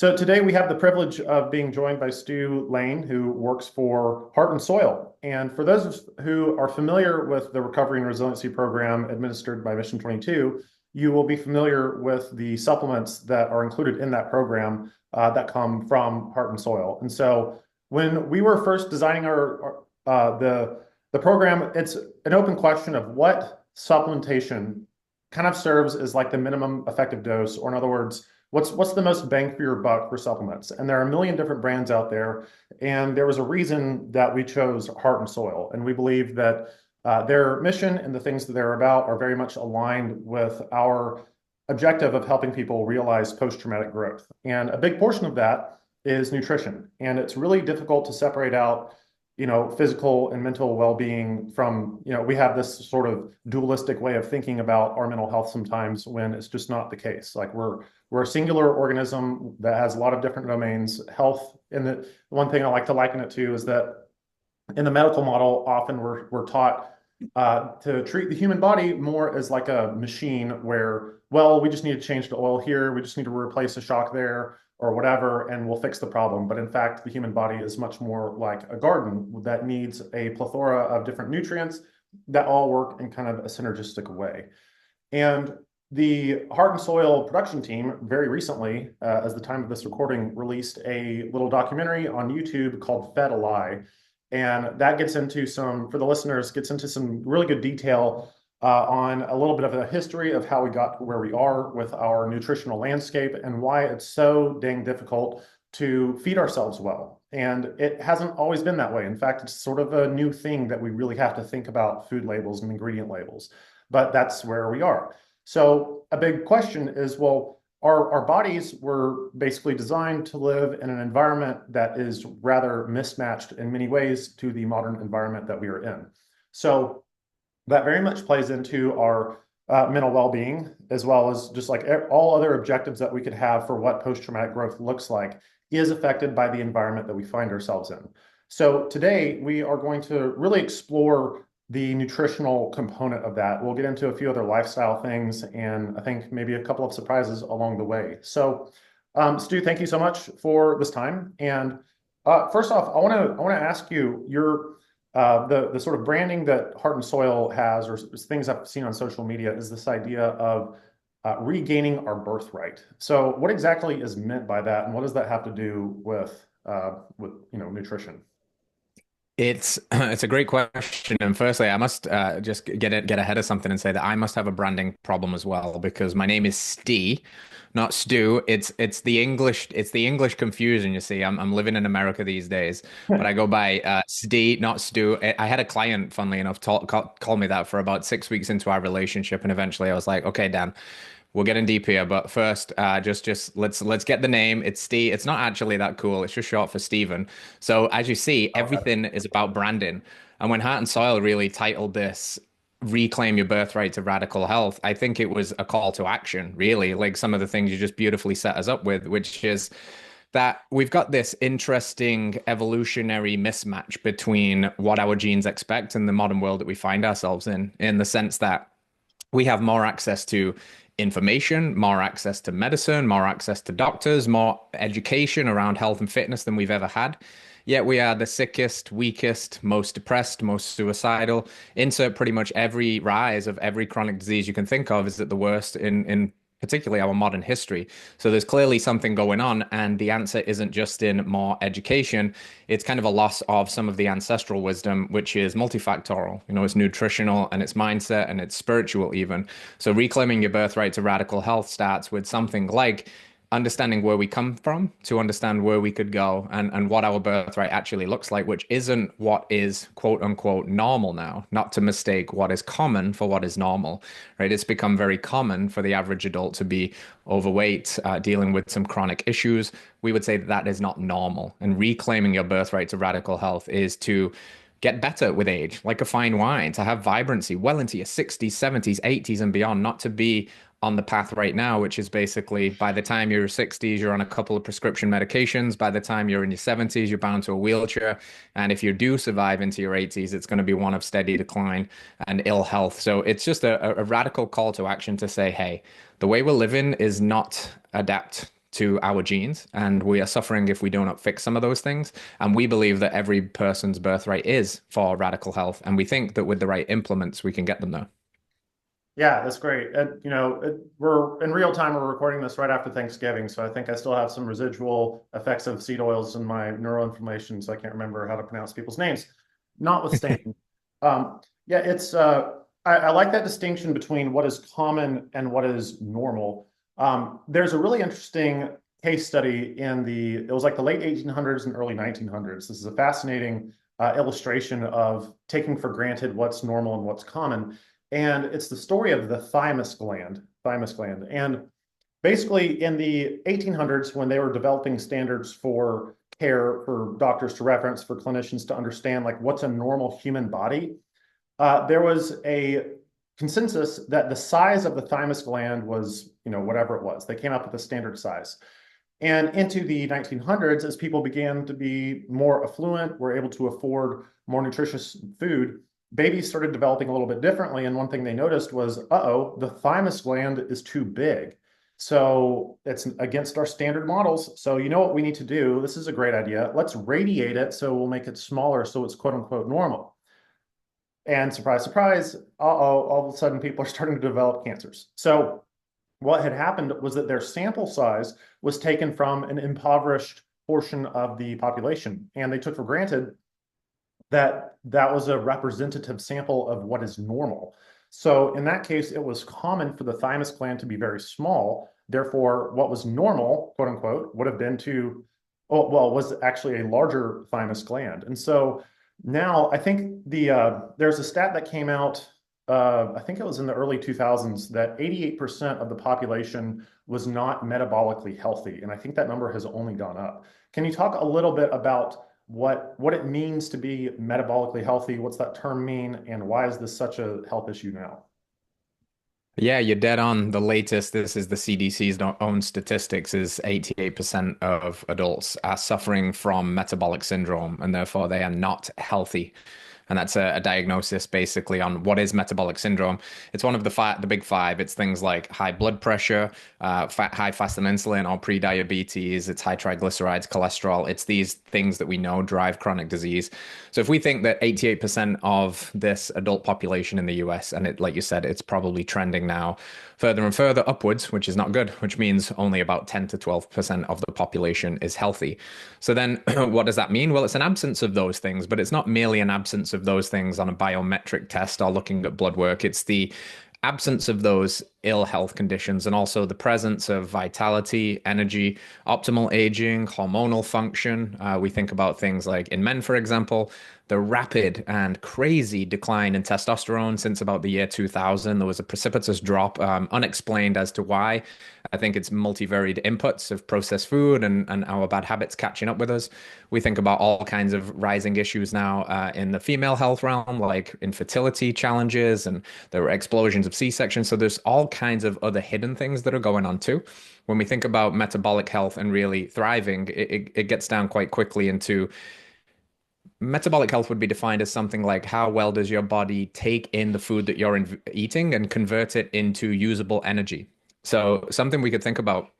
So today we have the privilege of being joined by Stu Lane, who works for Heart and Soil. And for those who are familiar with the Recovery and Resiliency Program administered by Mission 22, you will be familiar with the supplements that are included in that program that come from Heart and Soil. And so when we were first designing the program, it's an open question of what supplementation kind of serves as like the minimum effective dose, or in other words, what's the most bang for your buck for supplements? And there are a million different brands out there, and there was a reason that we chose Heart and Soil, and we believe that their mission and the things that they're about are very much aligned with our objective of helping people realize post-traumatic growth. And a big portion of that is nutrition, and it's really difficult to separate out physical and mental well-being from, we have this sort of dualistic way of thinking about our mental health sometimes when it's just not the case. Like we're a singular organism that has a lot of different domains. Health, and the one thing I like to liken it to is that in the medical model, often we're taught to treat the human body more as like a machine where, well, we just need to change the oil here, we just need to replace a shock there, or whatever, and we'll fix the problem. But in fact, the human body is much more like a garden that needs a plethora of different nutrients that all work in kind of a synergistic way. And the Heart and Soil production team very recently, as the time of this recording, released a little documentary on YouTube called Fed a Lie. And that gets into for the listeners, gets into some really good detail on a little bit of a history of how we got to where we are with our nutritional landscape and why it's so dang difficult to feed ourselves well. And it hasn't always been that way. In fact, it's sort of a new thing that we really have to think about food labels and ingredient labels, but that's where we are. So a big question is, well, our bodies were basically designed to live in an environment that is rather mismatched in many ways to the modern environment that we are in. So that very much plays into our mental well-being, as well as just like all other objectives that we could have for what post-traumatic growth looks like is affected by the environment that we find ourselves in. So today we are going to really explore the nutritional component of that. We'll get into a few other lifestyle things, and I think maybe a couple of surprises along the way. So Stu, thank you so much for this time. And first off, I want to ask you, the sort of branding that Heart and Soil has, or things I've seen on social media, is this idea of regaining our birthright. So what exactly is meant by that, and what does that have to do with nutrition? It's it's a great question, and firstly, I must just get ahead of something and say that I must have a branding problem as well because my name is Stee, not Stu. It's the English confusion. You see, I'm living in America these days, but I go by Stee, not Stu. I had a client, funnily enough, call me that for about 6 weeks into our relationship, and eventually I was like, okay, Dan. We're getting deep here, but first, just let's get the name. It's Steve. It's not actually that cool. It's just short for Steven. So as you see, everything is about branding. And when Heart and Soil really titled this "Reclaim Your Birthright to Radical Health," I think it was a call to action, really. Like some of the things you just beautifully set us up with, which is that we've got this interesting evolutionary mismatch between what our genes expect and the modern world that we find ourselves in the sense that we have more access to information, more access to medicine, more access to doctors, more education around health and fitness than we've ever had. Yet we are the sickest, weakest, most depressed, most suicidal. Insert pretty much every rise of every chronic disease you can think of is at the worst in particularly our modern history. So there's clearly something going on, and the answer isn't just in more education. It's kind of a loss of some of the ancestral wisdom, which is multifactorial. It's nutritional and it's mindset and it's spiritual even. So reclaiming your birthright to radical health starts with something like understanding where we come from to understand where we could go and what our birthright actually looks like, which isn't what is quote unquote normal now, not to mistake what is common for what is normal, right? It's become very common for the average adult to be overweight, dealing with some chronic issues. We would say that is not normal. And reclaiming your birthright to radical health is to get better with age, like a fine wine, to have vibrancy well into your 60s, 70s, 80s, and beyond, not to be on the path right now, which is basically by the time you're 60s, you're on a couple of prescription medications. By the time you're in your 70s, you're bound to a wheelchair. And if you do survive into your 80s, it's going to be one of steady decline and ill health. So it's just a radical call to action to say, hey, the way we're living is not adapt to our genes, and we are suffering if we do not fix some of those things. And we believe that every person's birthright is for radical health, and we think that with the right implements, we can get them there. Yeah, that's great. And we're in real time. We're recording this right after Thanksgiving, so I think I still have some residual effects of seed oils in my neuroinflammation, so I can't remember how to pronounce people's names. Notwithstanding, yeah, I like that distinction between what is common and what is normal. There's a really interesting case study it was like the late 1800s and early 1900s. This is a fascinating illustration of taking for granted what's normal and what's common. And it's the story of the thymus gland, And basically in the 1800s, when they were developing standards for care for doctors to reference, for clinicians to understand like what's a normal human body, there was a consensus that the size of the thymus gland was, whatever it was. They came up with a standard size. And into the 1900s, as people began to be more affluent, were able to afford more nutritious food, babies started developing a little bit differently. And one thing they noticed was, uh-oh, the thymus gland is too big. So it's against our standard models. So you know what we need to do? This is a great idea. Let's radiate it so we'll make it smaller so it's quote unquote normal. And surprise, surprise, all of a sudden people are starting to develop cancers. So what had happened was that their sample size was taken from an impoverished portion of the population. And they took for granted that that was a representative sample of what is normal. So in that case, it was common for the thymus gland to be very small. Therefore, what was normal, quote unquote, would have been was actually a larger thymus gland. And so now I think there's a stat that came out, I think it was in the early 2000s, that 88% of the population was not metabolically healthy. And I think that number has only gone up. Can you talk a little bit about what it means to be metabolically healthy? What's that term mean? And why is this such a health issue now? Yeah, you're dead on. The latest, this is the CDC's own statistics, is 88% of adults are suffering from metabolic syndrome, and therefore they are not healthy. And that's a diagnosis basically on what is metabolic syndrome. It's one of the big five. It's things like high blood pressure, high fasting insulin or pre-diabetes. It's high triglycerides, cholesterol. It's these things that we know drive chronic disease. So if we think that 88% of this adult population in the US, and like you said, it's probably trending now further and further upwards, which is not good, which means only about 10 to 12% of the population is healthy. So then what does that mean? Well, it's an absence of those things, but it's not merely an absence of those things on a biometric test or looking at blood work. It's the absence of those ill health conditions and also the presence of vitality, energy, optimal aging, hormonal function. We think about things like in men, for example, the rapid and crazy decline in testosterone since about the year 2000. There was a precipitous drop, unexplained as to why. I think it's multivariate inputs of processed food and our bad habits catching up with us. We think about all kinds of rising issues now in the female health realm, like infertility challenges, and there were explosions of C-sections. So there's all kinds of other hidden things that are going on too. When we think about metabolic health and really thriving, it gets down quite quickly into metabolic health would be defined as something like how well does your body take in the food that you're eating and convert it into usable energy. So something we could think about,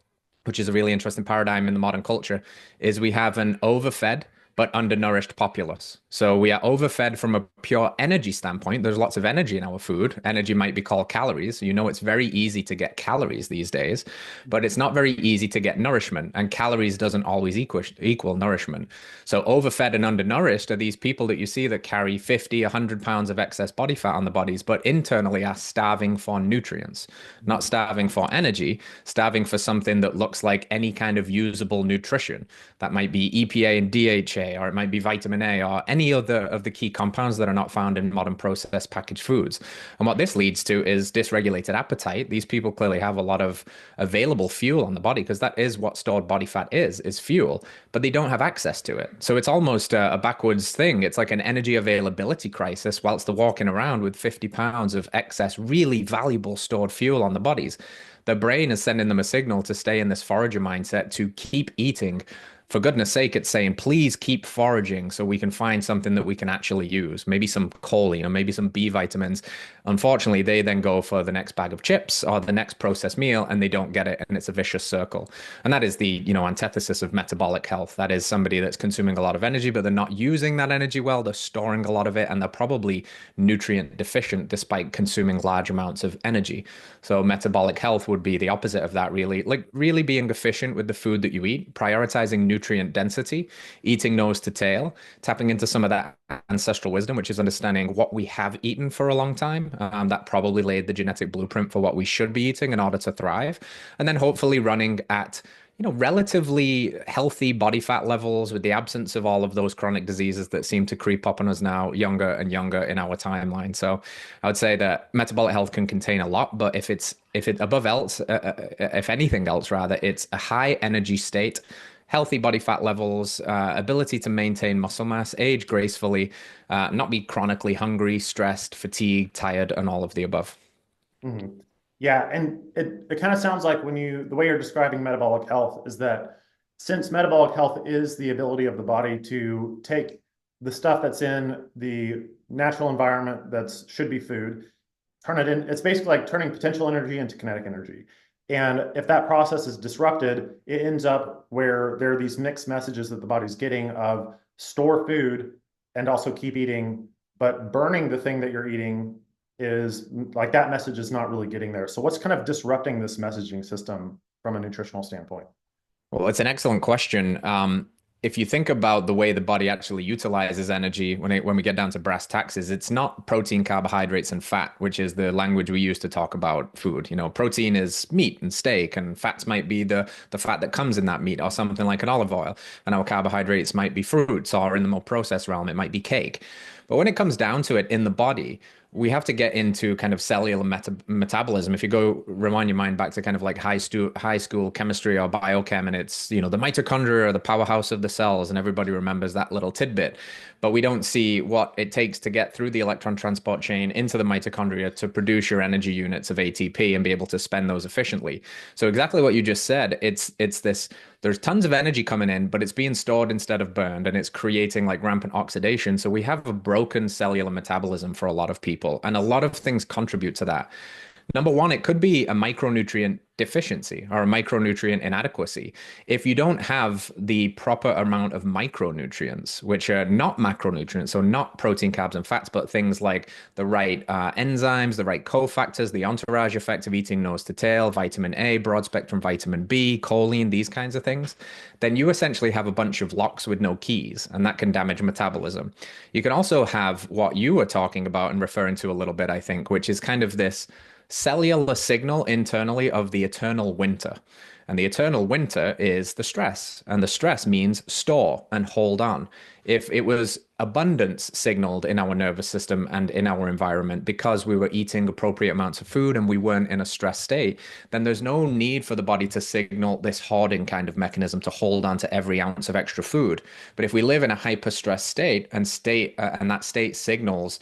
which is a really interesting paradigm in the modern culture, is we have an overfed but undernourished populace. So we are overfed from a pure energy standpoint. There's lots of energy in our food. Energy might be called calories. You know, it's very easy to get calories these days, but it's not very easy to get nourishment. And calories doesn't always equal nourishment. So overfed and undernourished are these people that you see that carry 50, 100 pounds of excess body fat on the bodies, but internally are starving for nutrients, not starving for energy, starving for something that looks like any kind of usable nutrition. That might be EPA and DHA, or it might be vitamin A, or any other of the key compounds that are not found in modern processed packaged foods. And what this leads to is dysregulated appetite. These people clearly have a lot of available fuel on the body because that is what stored body fat is fuel, but they don't have access to it. So it's almost a backwards thing. It's like an energy availability crisis whilst they're walking around with 50 pounds of excess, really valuable stored fuel on the bodies. The brain is sending them a signal to stay in this forager mindset to keep eating for goodness sake, it's saying, please keep foraging so we can find something that we can actually use. Maybe some choline or maybe some B vitamins. Unfortunately, they then go for the next bag of chips or the next processed meal and they don't get it. And it's a vicious circle. And that is the, antithesis of metabolic health. That is somebody that's consuming a lot of energy, but they're not using that energy well. They're storing a lot of it and they're probably nutrient deficient despite consuming large amounts of energy. So metabolic health would be the opposite of that, really. Like really being efficient with the food that you eat, prioritizing nutrient density, eating nose to tail, tapping into some of that ancestral wisdom, which is understanding what we have eaten for a long time. That probably laid the genetic blueprint for what we should be eating in order to thrive. And then hopefully running at relatively healthy body fat levels with the absence of all of those chronic diseases that seem to creep up on us now younger and younger in our timeline. So I would say that metabolic health can contain a lot, but if it above else, if anything else rather, it's a high energy state, healthy body fat levels, ability to maintain muscle mass, age gracefully, not be chronically hungry, stressed, fatigued, tired, and all of the above. Mhm. Yeah, and it kind of sounds like the way you're describing metabolic health is that since metabolic health is the ability of the body to take the stuff that's in the natural environment that should be food, turn it in, it's basically like turning potential energy into kinetic energy. And if that process is disrupted, it ends up where there are these mixed messages that the body's getting of store food and also keep eating, but burning the thing that you're eating is like that message is not really getting there. So what's kind of disrupting this messaging system from a nutritional standpoint? Well, it's an excellent question. If you think about the way the body actually utilizes energy when we get down to brass taxes, it's not protein, carbohydrates, and fat, which is the language we use to talk about food. Protein is meat and steak, and fats might be the fat that comes in that meat, or something like an olive oil. And our carbohydrates might be fruits, or in the more processed realm, it might be cake. But when it comes down to it in the body, we have to get into kind of cellular metabolism. If you go rewind your mind back to kind of like high school chemistry or biochem, and it's, the mitochondria are the powerhouse of the cells, and everybody remembers that little tidbit. But we don't see what it takes to get through the electron transport chain into the mitochondria to produce your energy units of ATP and be able to spend those efficiently. So exactly what you just said, it's this, there's tons of energy coming in, but it's being stored instead of burned, and it's creating like rampant oxidation. So we have a broken cellular metabolism for a lot of people, and a lot of things contribute to that. Number one, it could be a micronutrient deficiency or a micronutrient inadequacy. If you don't have the proper amount of micronutrients, which are not macronutrients, so not protein, carbs, and fats, but things like the right enzymes, the right cofactors, the entourage effect of eating nose to tail, vitamin A, broad spectrum vitamin B, choline, these kinds of things, then you essentially have a bunch of locks with no keys, and that can damage metabolism. You can also have what you were talking about and referring to a little bit, I think, which is kind of this cellular signal internally of the eternal winter. And the eternal winter is the stress. And the stress means store and hold on. If it was abundance signaled in our nervous system and in our environment because we were eating appropriate amounts of food and we weren't in a stress state, then there's no need for the body to signal this hoarding kind of mechanism to hold on to every ounce of extra food. But if we live in a hyper stress state and that state signals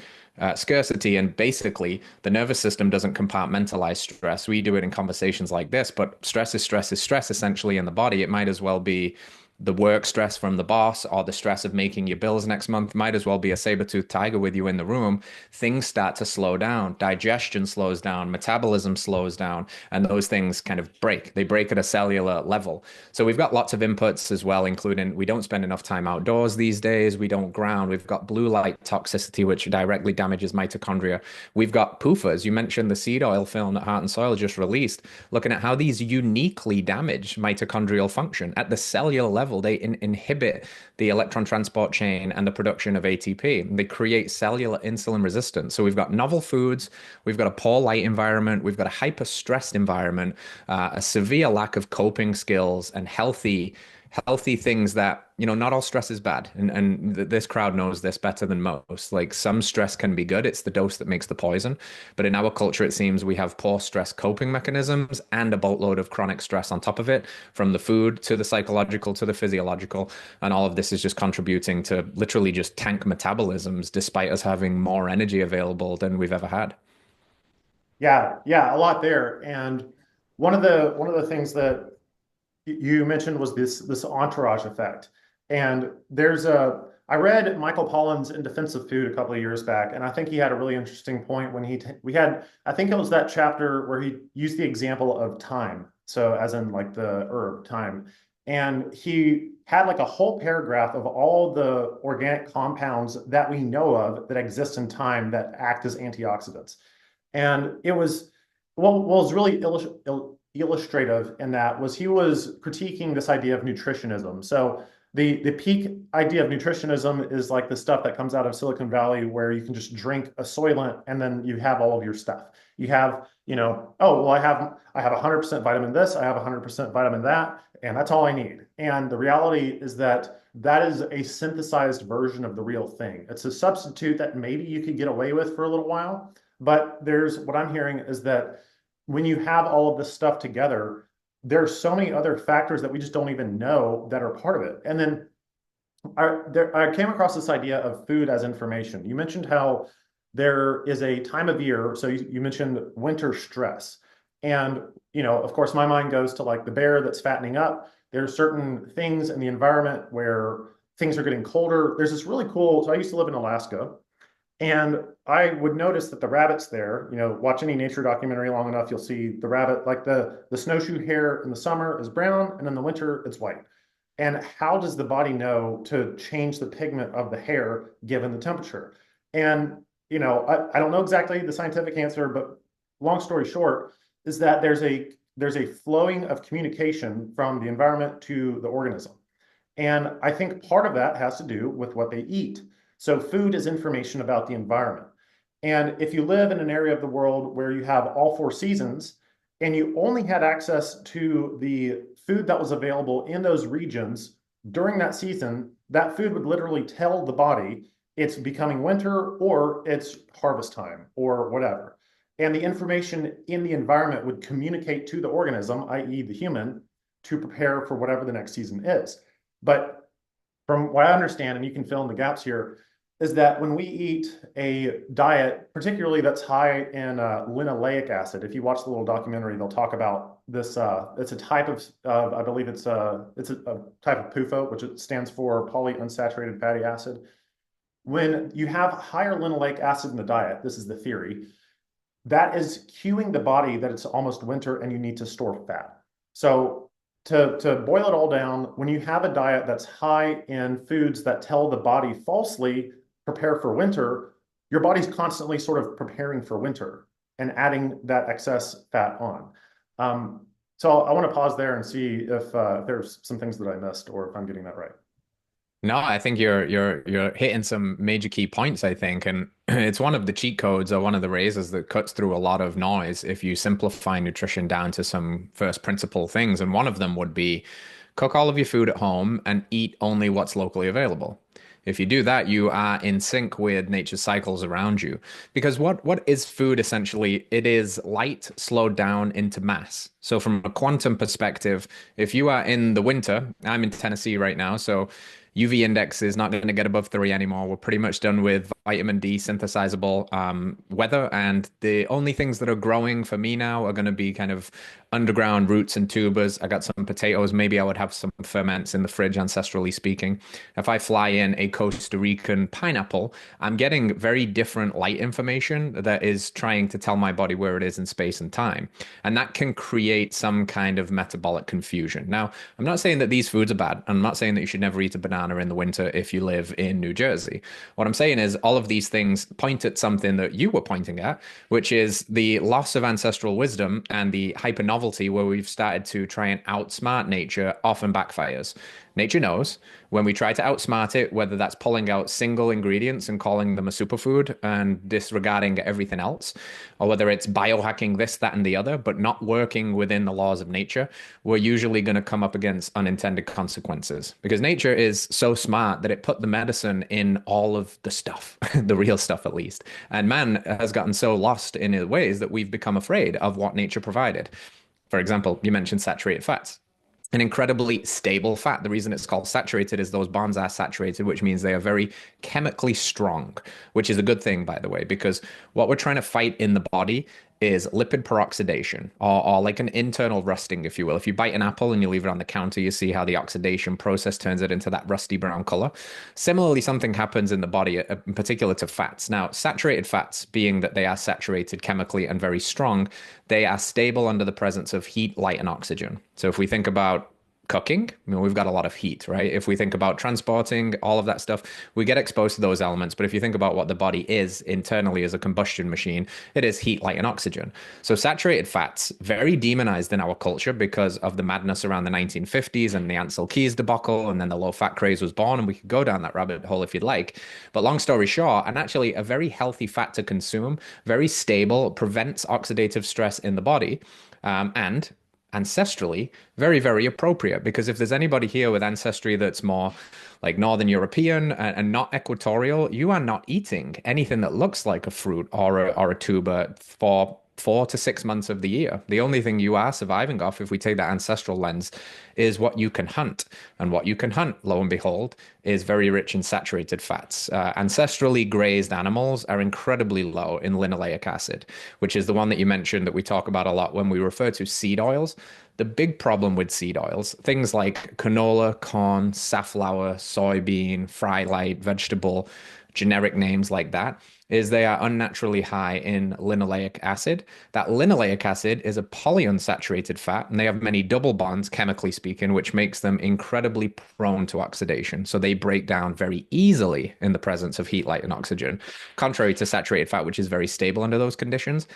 scarcity, and basically the nervous system doesn't compartmentalize stress. We do it in conversations like this, but stress is stress essentially in the body. It might as well be the work stress from the boss or the stress of making your bills next month. Might as well be a saber-toothed tiger with you in the room. Things start to slow down. Digestion slows down, metabolism slows down, and those things kind of break. They break at a cellular level. So we've got lots of inputs as well, including we don't spend enough time outdoors these days. We don't ground. We've got blue light toxicity, which directly damages mitochondria. We've got PUFAs. You mentioned the seed oil film that Heart and Soil just released, looking at how these uniquely damage mitochondrial function at the cellular level. They inhibit the electron transport chain and the production of ATP. They create cellular insulin resistance. So we've got novel foods, we've got a poor light environment, we've got a hyper stressed environment, a severe lack of coping skills, and healthy things that, not all stress is bad. And this crowd knows this better than most. Like some stress can be good. It's the dose that makes the poison. But in our culture, it seems we have poor stress coping mechanisms and a boatload of chronic stress on top of it, from the food to the psychological to the physiological. And all of this is just contributing to literally just tank metabolisms, despite us having more energy available than we've ever had. Yeah, yeah, a lot there. And one of the things that you mentioned was this entourage effect. And I read Michael Pollan's In Defense of Food a couple of years back, and I think he had a really interesting point when we had, I think it was that chapter where he used the example of thyme. So as in like the herb thyme. And he had like a whole paragraph of all the organic compounds that we know of that exist in thyme that act as antioxidants. And it was, well, what was really illustrative in that was he was critiquing this idea of nutritionism. So the peak idea of nutritionism is like the stuff that comes out of Silicon Valley where you can just drink a Soylent and then you have all of your stuff. You have, oh, well, I have 100% vitamin this, I have 100% vitamin that, and that's all I need. And the reality is that that is a synthesized version of the real thing. It's a substitute that maybe you could get away with for a little while, but what I'm hearing is that when you have all of this stuff together, there are so many other factors that we just don't even know that are part of it. And then I came across this idea of food as information. You mentioned how there is a time of year. So you mentioned winter stress. And, of course, my mind goes to like the bear that's fattening up. There's certain things in the environment where things are getting colder. There's this really cool, so I used to live in Alaska. And I would notice that the rabbits there, watch any nature documentary long enough, you'll see the rabbit, like the snowshoe hare in the summer is brown, and in the winter it's white. And how does the body know to change the pigment of the hair given the temperature? And, I don't know exactly the scientific answer, but long story short is that there's a flowing of communication from the environment to the organism. And I think part of that has to do with what they eat. So food is information about the environment. And if you live in an area of the world where you have all four seasons and you only had access to the food that was available in those regions during that season, that food would literally tell the body it's becoming winter or it's harvest time or whatever. And the information in the environment would communicate to the organism, i.e., the human, to prepare for whatever the next season is. But from what I understand, and you can fill in the gaps here, is that when we eat a diet, particularly that's high in linoleic acid, if you watch the little documentary, they'll talk about this. It's a type of I believe it's a type of PUFA, which it stands for polyunsaturated fatty acid. When you have higher linoleic acid in the diet, this is the theory, that is cueing the body that it's almost winter and you need to store fat. So to boil it all down, when you have a diet that's high in foods that tell the body falsely prepare for winter, your body's constantly sort of preparing for winter and adding that excess fat on. So I want to pause there and see if there's some things that I missed or if I'm getting that right. No, I think you're hitting some major key points, I think. And it's one of the cheat codes or one of the razors that cuts through a lot of noise if you simplify nutrition down to some first principle things. And one of them would be cook all of your food at home and eat only what's locally available. If you do that, you are in sync with nature's cycles around you. Because what is food essentially? It is light slowed down into mass. So from a quantum perspective, if you are in the winter, I'm in Tennessee right now, so UV index is not going to get above 3 anymore. We're pretty much done with vitamin D synthesizable weather. And the only things that are growing for me now are going to be kind of underground roots and tubers. I got some potatoes. Maybe I would have some ferments in the fridge, ancestrally speaking. If I fly in a Costa Rican pineapple, I'm getting very different light information that is trying to tell my body where it is in space and time. And that can create some kind of metabolic confusion. Now, I'm not saying that these foods are bad. I'm not saying that you should never eat a banana in the winter if you live in New Jersey. What I'm saying is all of these things point at something that you were pointing at, which is the loss of ancestral wisdom and the hyper novelty where we've started to try and outsmart nature often backfires. Nature knows when we try to outsmart it, whether that's pulling out single ingredients and calling them a superfood and disregarding everything else, or whether it's biohacking this, that, and the other, but not working within the laws of nature, we're usually going to come up against unintended consequences. Because nature is so smart that it put the medicine in all of the stuff, the real stuff at least. And man has gotten so lost in his ways that we've become afraid of what nature provided. For example, you mentioned saturated fats, an incredibly stable fat. The reason it's called saturated is those bonds are saturated, which means they are very chemically strong, which is a good thing, by the way, because what we're trying to fight in the body is lipid peroxidation, or like an internal rusting, if you will. If you bite an apple and you leave it on the counter, you see how the oxidation process turns it into that rusty brown color. Similarly, something happens in the body, in particular to fats. Now, saturated fats, being that they are saturated chemically and very strong, they are stable under the presence of heat, light, and oxygen. So if we think about cooking, I mean, we've got a lot of heat, right? If we think about transporting, all of that stuff, we get exposed to those elements. But if you think about what the body is internally as a combustion machine, it is heat, light, and oxygen. So saturated fats, very demonized in our culture because of the madness around the 1950s and the Ansel Keys debacle, and then the low fat craze was born, and we could go down that rabbit hole if you'd like. But long story short, and actually a very healthy fat to consume, very stable, prevents oxidative stress in the body. And ancestrally very, very appropriate, because if there's anybody here with ancestry that's more like Northern European and not equatorial, you are not eating anything that looks like a fruit or a tuber for 4 to 6 months of the year. The only thing you are surviving off, if we take that ancestral lens, is what you can hunt. And what you can hunt, lo and behold, is very rich in saturated fats. Ancestrally grazed animals are incredibly low in linoleic acid, which is the one that you mentioned that we talk about a lot when we refer to seed oils. The big problem with seed oils, things like canola, corn, safflower, soybean, fry light, vegetable, generic names like that, is they are unnaturally high in linoleic acid. That linoleic acid is a polyunsaturated fat, and they have many double bonds, chemically speaking, which makes them incredibly prone to oxidation. So they break down very easily in the presence of heat, light, and oxygen, contrary to saturated fat, which is very stable under those conditions.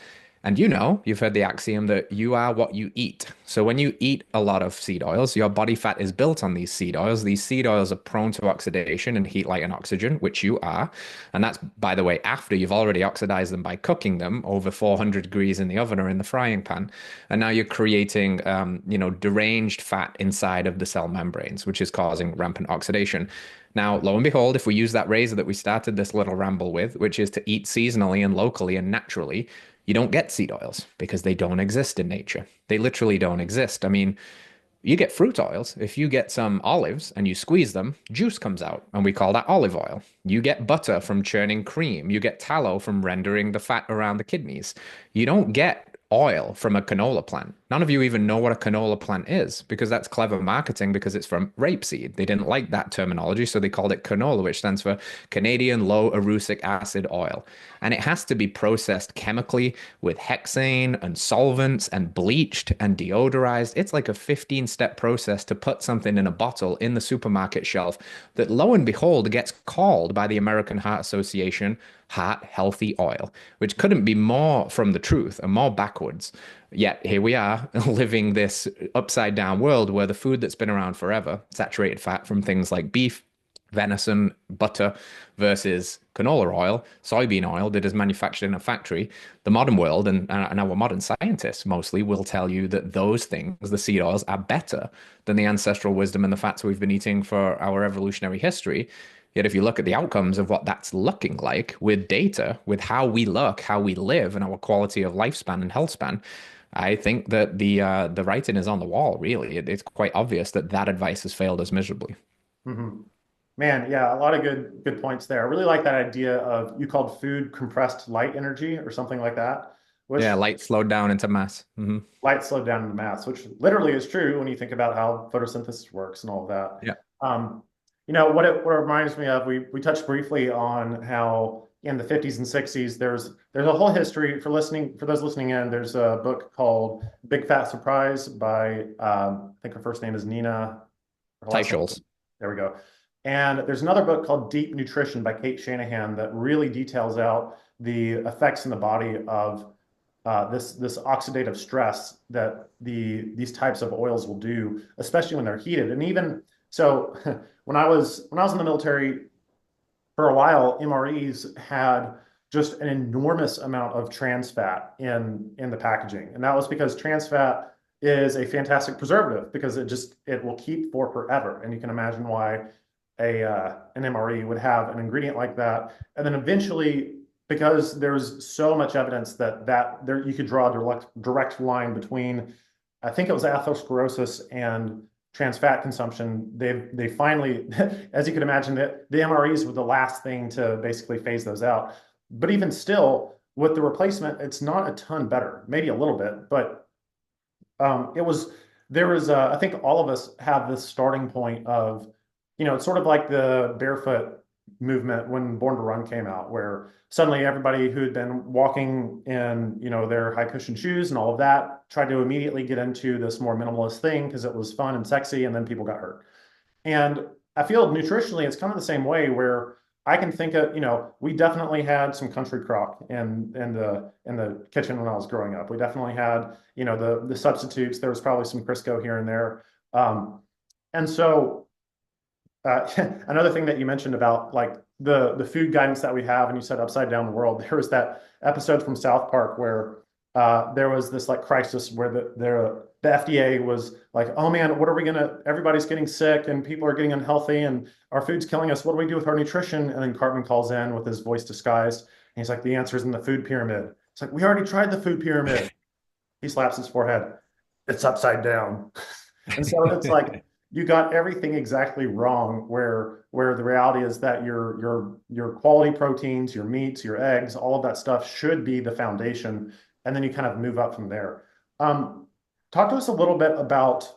And you've heard the axiom that you are what you eat. So when you eat a lot of seed oils, your body fat is built on these seed oils. These seed oils are prone to oxidation and heat, light, and oxygen, which you are. And that's, by the way, after you've already oxidized them by cooking them over 400 degrees in the oven or in the frying pan. And now you're creating, deranged fat inside of the cell membranes, which is causing rampant oxidation. Now, lo and behold, if we use that razor that we started this little ramble with, which is to eat seasonally and locally and naturally, you don't get seed oils because they don't exist in nature. They literally don't exist. I mean, you get fruit oils. If you get some olives and you squeeze them, juice comes out, and we call that olive oil. You get butter from churning cream. You get tallow from rendering the fat around the kidneys. You don't get oil from a canola plant. None of you even know what a canola plant is, because that's clever marketing, because it's from rapeseed. They didn't like that terminology, so they called it canola, which stands for Canadian low erucic acid oil. And it has to be processed chemically with hexane and solvents and bleached and deodorized. It's like a 15-step process to put something in a bottle in the supermarket shelf that, lo and behold, gets called by the American Heart Association heart healthy oil, which couldn't be more from the truth and more backwards. Yet here we are living this upside down world where the food that's been around forever, saturated fat from things like beef, venison, butter, versus canola oil, soybean oil that is manufactured in a factory. The modern world and our modern scientists mostly will tell you that those things, the seed oils, are better than the ancestral wisdom and the fats we've been eating for our evolutionary history. Yet if you look at the outcomes of what that's looking like with data, with how we look, how we live, and our quality of lifespan and health span, I think that the writing is on the wall, really. It's quite obvious that that advice has failed us miserably. Hmm. Man, yeah, a lot of good points there. I really like that idea of, you called food compressed light energy or something like that, which Yeah, light slowed down into mass. light slowed down into mass, which literally is true when you think about how photosynthesis works and all of that. Yeah. What it reminds me of, we touched briefly on how in the 50s and 60s there's a whole history for those listening in. There's a book called Big Fat Surprise by I think her first name is Nina. Her last name- Titles. There we go. And there's another book called Deep Nutrition by Kate Shanahan that really details out the effects in the body of this oxidative stress that these types of oils will do, especially when they're heated. And even so, when I was in the military for a while, MREs had just an enormous amount of trans fat in the packaging, and that was because trans fat is a fantastic preservative, because it will keep for forever. And you can imagine why an MRE would have an ingredient like that. And then eventually, because there's so much evidence that there you could draw a direct line between, I think it was atherosclerosis and trans fat consumption, they finally, as you can imagine, the MREs were the last thing to basically phase those out. But even still, with the replacement, it's not a ton better, maybe a little bit, but it was there was I think all of us have this starting point of, it's sort of like the barefoot movement when Born to Run came out, where suddenly everybody who had been walking in, their high cushion shoes and all of that tried to immediately get into this more minimalist thing because it was fun and sexy, and then people got hurt. And I feel nutritionally, it's kind of the same way where I can think of, we definitely had some country crock in the kitchen when I was growing up. We definitely had, the substitutes. There was probably some Crisco here and there. And so another thing that you mentioned about like the food guidance that we have, and you said upside down the world, there was that episode from South Park where there was this like crisis where the FDA was like, oh man, what are we gonna? Everybody's getting sick and people are getting unhealthy and our food's killing us. What do we do with our nutrition? And then Cartman calls in with his voice disguised, and he's like, the answer's in the food pyramid. It's like, we already tried the food pyramid. He slaps his forehead. It's upside down. And so it's like you got everything exactly wrong, where the reality is that your quality proteins, your meats, your eggs, all of that stuff should be the foundation, and then you kind of move up from there. Talk to us a little bit about.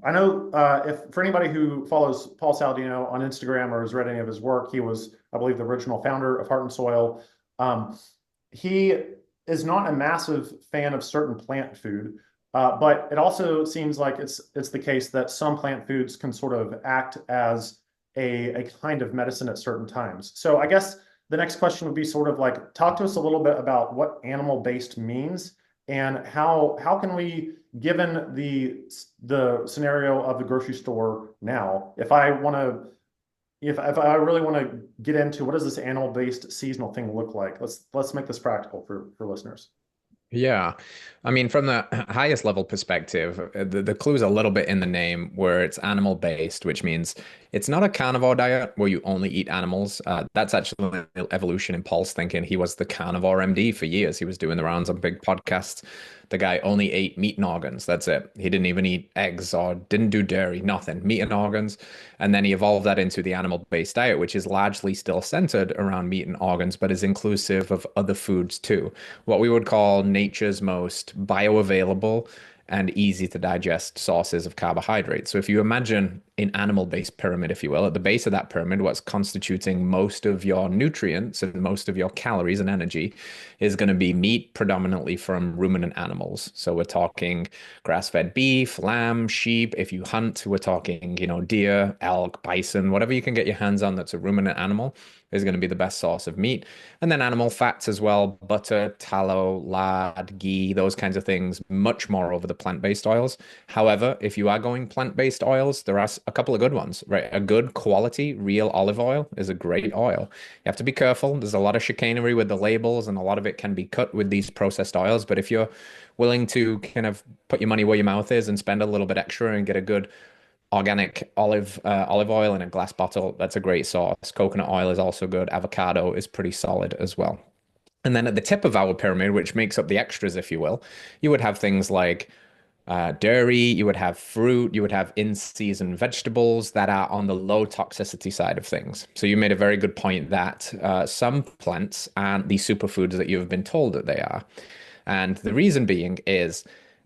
I know if for anybody who follows Paul Saladino on Instagram or has read any of his work, he was, I believe, the original founder of Heart and Soil. Um, he is not a massive fan of certain plant food, but it also seems like it's the case that some plant foods can sort of act as a kind of medicine at certain times. So I guess the next question would be sort of like talk to us a little bit about what animal-based means and how can we, given the scenario of the grocery store now, if I really want to get into what does this animal-based seasonal thing look like, let's make this practical for listeners. Yeah. I mean, from the highest level perspective, the clue is a little bit in the name where it's animal based, which means it's not a carnivore diet where you only eat animals. That's actually evolution in Paul's thinking. He was the carnivore MD for years. He was doing the rounds on big podcasts. The guy only ate meat and organs. That's it. He didn't even eat eggs or didn't do dairy, nothing, meat and organs. And then he evolved that into the animal-based diet, which is largely still centered around meat and organs, but is inclusive of other foods too. What we would call nature's most bioavailable and easy to digest sources of carbohydrates. So if you imagine an animal-based pyramid, if you will, at the base of that pyramid, what's constituting most of your nutrients and most of your calories and energy is going to be meat predominantly from ruminant animals. So we're talking grass-fed beef, lamb, sheep. If you hunt, we're talking, deer, elk, bison, whatever you can get your hands on that's a ruminant animal is going to be the best source of meat. And then animal fats as well, butter, tallow, lard, ghee, those kinds of things, much more over the plant-based oils. However, if you are going plant-based oils, there are a couple of good ones, right? A good quality real olive oil is a great oil. You have to be careful. There's a lot of chicanery with the labels, and a lot of it can be cut with these processed oils. But if you're willing to kind of put your money where your mouth is and spend a little bit extra and get a good organic olive oil in a glass bottle, that's a great source. Coconut oil is also good. Avocado is pretty solid as well. And then at the tip of our pyramid, which makes up the extras, if you will, you would have things like dairy, you would have fruit, you would have in-season vegetables that are on the low toxicity side of things. So you made a very good point that some plants aren't the superfoods that you have been told that they are. And the reason being is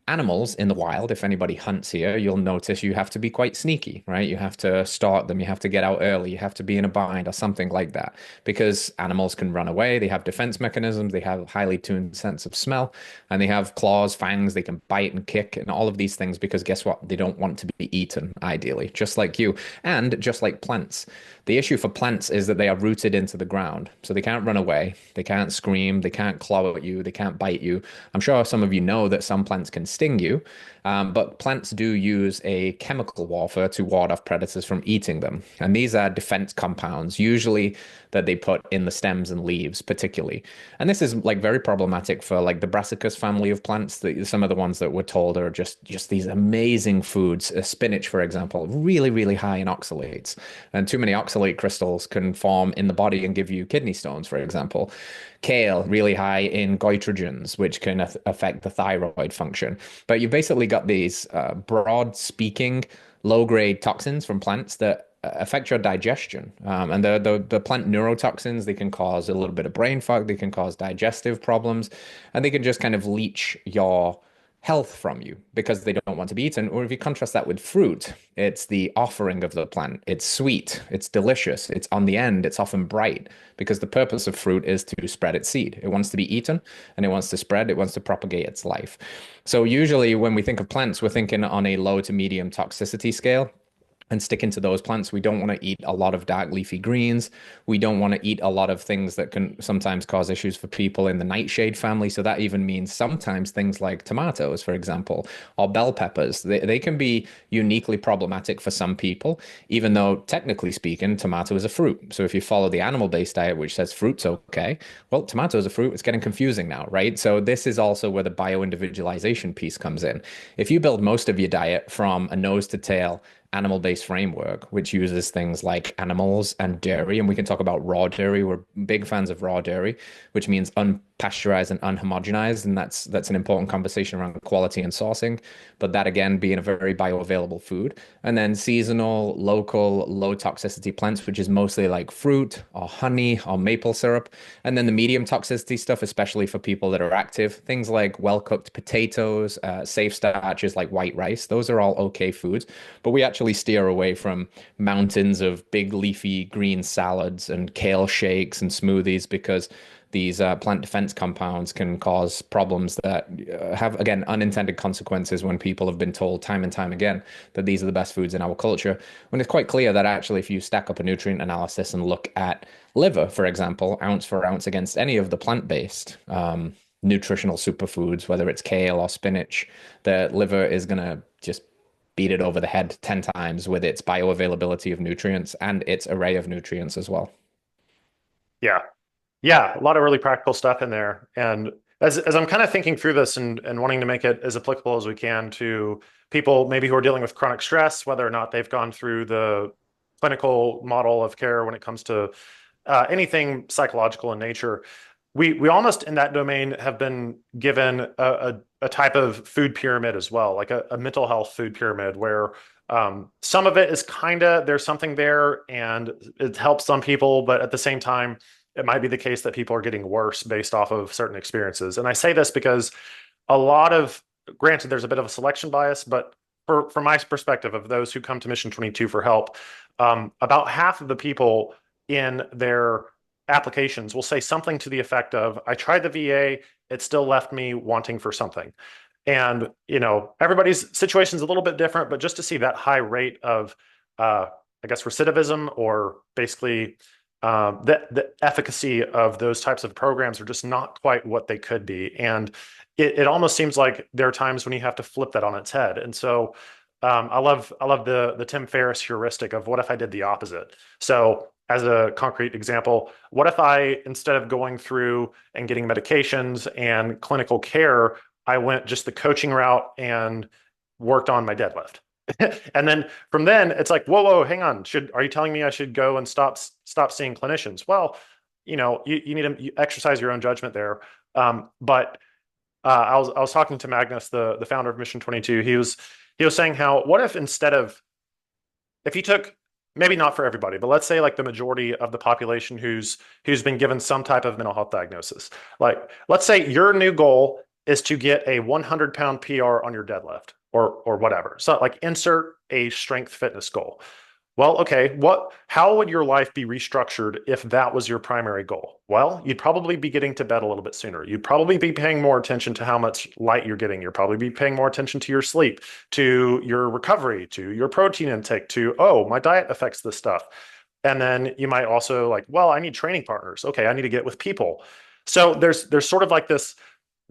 animals in the wild, if anybody hunts here, you'll notice you have to be quite sneaky, right? You have to start them, you have to get out early, you have to be in a bind or something like that, because animals can run away, they have defense mechanisms, they have highly tuned sense of smell, and they have claws, fangs, they can bite and kick and all of these things because guess what? They don't want to be eaten, ideally, just like you, and just like plants. The issue for plants is that they are rooted into the ground, so they can't run away, they can't scream, they can't claw at you, they can't bite you. I'm sure some of you know that some plants can sting you, but plants do use a chemical warfare to ward off predators from eating them. And these are defense compounds, usually that they put in the stems and leaves, particularly. And this is like very problematic for like the brassicas family of plants. Some of the ones that we're told are just these amazing foods. Spinach, for example, really, really high in oxalates. And too many oxalate crystals can form in the body and give you kidney stones, for example. Kale, really high in goitrogens, which can affect the thyroid function. But you've basically got these broad speaking, low grade toxins from plants that affect your digestion. And the plant neurotoxins, they can cause a little bit of brain fog, they can cause digestive problems, and they can just kind of leach your health from you because they don't want to be eaten. Or if you contrast that with fruit, it's the offering of the plant. It's sweet, it's delicious, it's on the end, it's often bright because the purpose of fruit is to spread its seed. It wants to be eaten and it wants to spread, it wants to propagate its life. So usually when we think of plants, we're thinking on a low to medium toxicity scale and sticking to those plants. We don't want to eat a lot of dark leafy greens. We don't want to eat a lot of things that can sometimes cause issues for people in the nightshade family. So that even means sometimes things like tomatoes, for example, or bell peppers. They can be uniquely problematic for some people, even though technically speaking, tomato is a fruit. So if you follow the animal-based diet, which says fruit's okay, well, tomato is a fruit. It's getting confusing now, right? So this is also where the bio-individualization piece comes in. If you build most of your diet from a nose to tail animal-based framework, which uses things like animals and dairy. And we can talk about raw dairy. We're big fans of raw dairy, which means unpasteurized and unhomogenized. And that's an important conversation around quality and sourcing. But that again being a very bioavailable food. And then seasonal, local, low toxicity plants, which is mostly like fruit or honey or maple syrup. And then the medium toxicity stuff, especially for people that are active, things like well-cooked potatoes, safe starches like white rice. Those are all okay foods. But we actually steer away from mountains of big leafy green salads and kale shakes and smoothies because these plant defense compounds can cause problems that have, again, unintended consequences when people have been told time and time again that these are the best foods in our culture. When it's quite clear that actually, if you stack up a nutrient analysis and look at liver, for example, ounce for ounce against any of the plant-based nutritional superfoods, whether it's kale or spinach, the liver is going to just beat it over the head 10 times with its bioavailability of nutrients and its array of nutrients as well. Yeah. Yeah, a lot of really practical stuff in there. And as I'm kind of thinking through this and wanting to make it as applicable as we can to people maybe who are dealing with chronic stress, whether or not they've gone through the clinical model of care when it comes to anything psychological in nature, we almost in that domain have been given a type of food pyramid as well, like a mental health food pyramid where some of it is kind of there's something there and it helps some people, but at the same time, it might be the case that people are getting worse based off of certain experiences. And I say this because a lot of, granted, there's a bit of a selection bias, but from my perspective of those who come to Mission 22 for help, about half of the people in their applications will say something to the effect of, I tried the VA, it still left me wanting for something. And, everybody's situation is a little bit different, but just to see that high rate of, I guess, recidivism or basically the efficacy of those types of programs are just not quite what they could be. And it almost seems like there are times when you have to flip that on its head. And so I love the Tim Ferriss heuristic of what if I did the opposite? So as a concrete example, what if I, instead of going through and getting medications and clinical care, I went just the coaching route and worked on my deadlift? And then from then it's like, whoa, hang on. Are you telling me I should go and stop seeing clinicians? Well, you need to exercise your own judgment there. But I was talking to Magnus, the founder of Mission 22. He was saying how, what if instead of, if you took, maybe not for everybody, but let's say like the majority of the population who's been given some type of mental health diagnosis, like let's say your new goal is to get a 100-pound PR on your deadlift or whatever. So like insert a strength fitness goal. Well, okay, how would your life be restructured if that was your primary goal? Well, you'd probably be getting to bed a little bit sooner. You'd probably be paying more attention to how much light you're getting. You'll probably be paying more attention to your sleep, to your recovery, to your protein intake, to, oh, my diet affects this stuff. And then you might also like, well, I need training partners. Okay, I need to get with people. So there's sort of like this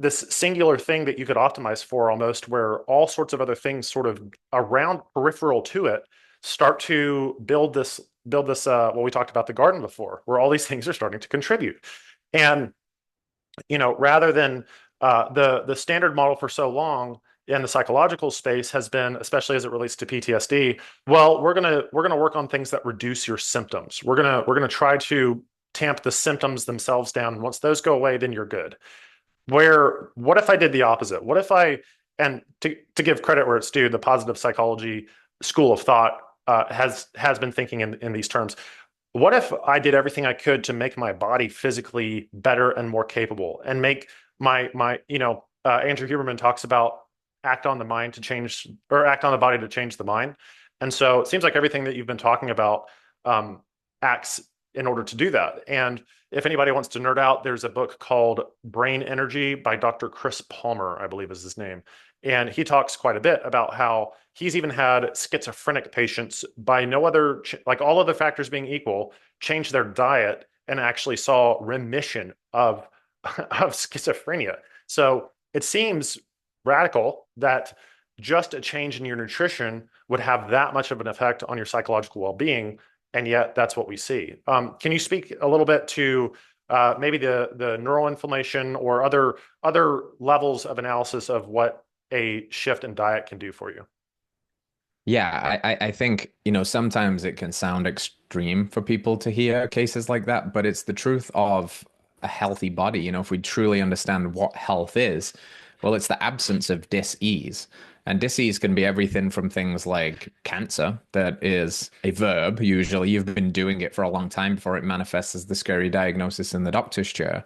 singular thing that you could optimize for almost, where all sorts of other things sort of around peripheral to it start to build this what we talked about the garden before, where all these things are starting to contribute. And rather than the standard model for so long in the psychological space has been, especially as it relates to PTSD, well, we're gonna work on things that reduce your symptoms. We're gonna try to tamp the symptoms themselves down. And once those go away, then you're good. What if I did the opposite? What if and to give credit where it's due, the positive psychology school of thought has been thinking in these terms. What if I did everything I could to make my body physically better and more capable, and make Andrew Huberman talks about act on the mind to change, or act on the body to change the mind. And so it seems like everything that you've been talking about um, acts in order to do that. And if anybody wants to nerd out, there's a book called Brain Energy by Dr. Chris Palmer, I believe is his name. And he talks quite a bit about how he's even had schizophrenic patients, by no other, like all other factors being equal, change their diet and actually saw remission of schizophrenia. So it seems radical that just a change in your nutrition would have that much of an effect on your psychological well-being, and yet that's what we see. Can you speak a little bit to maybe the neural inflammation or other levels of analysis of what a shift in diet can do for you? Yeah, I think, you know, sometimes it can sound extreme for people to hear cases like that, but it's the truth of a healthy body. You know, if we truly understand what health is, well, it's the absence of dis-ease. And dis-ease can be everything from things like cancer, that is a verb. Usually you've been doing it for a long time before it manifests as the scary diagnosis in the doctor's chair,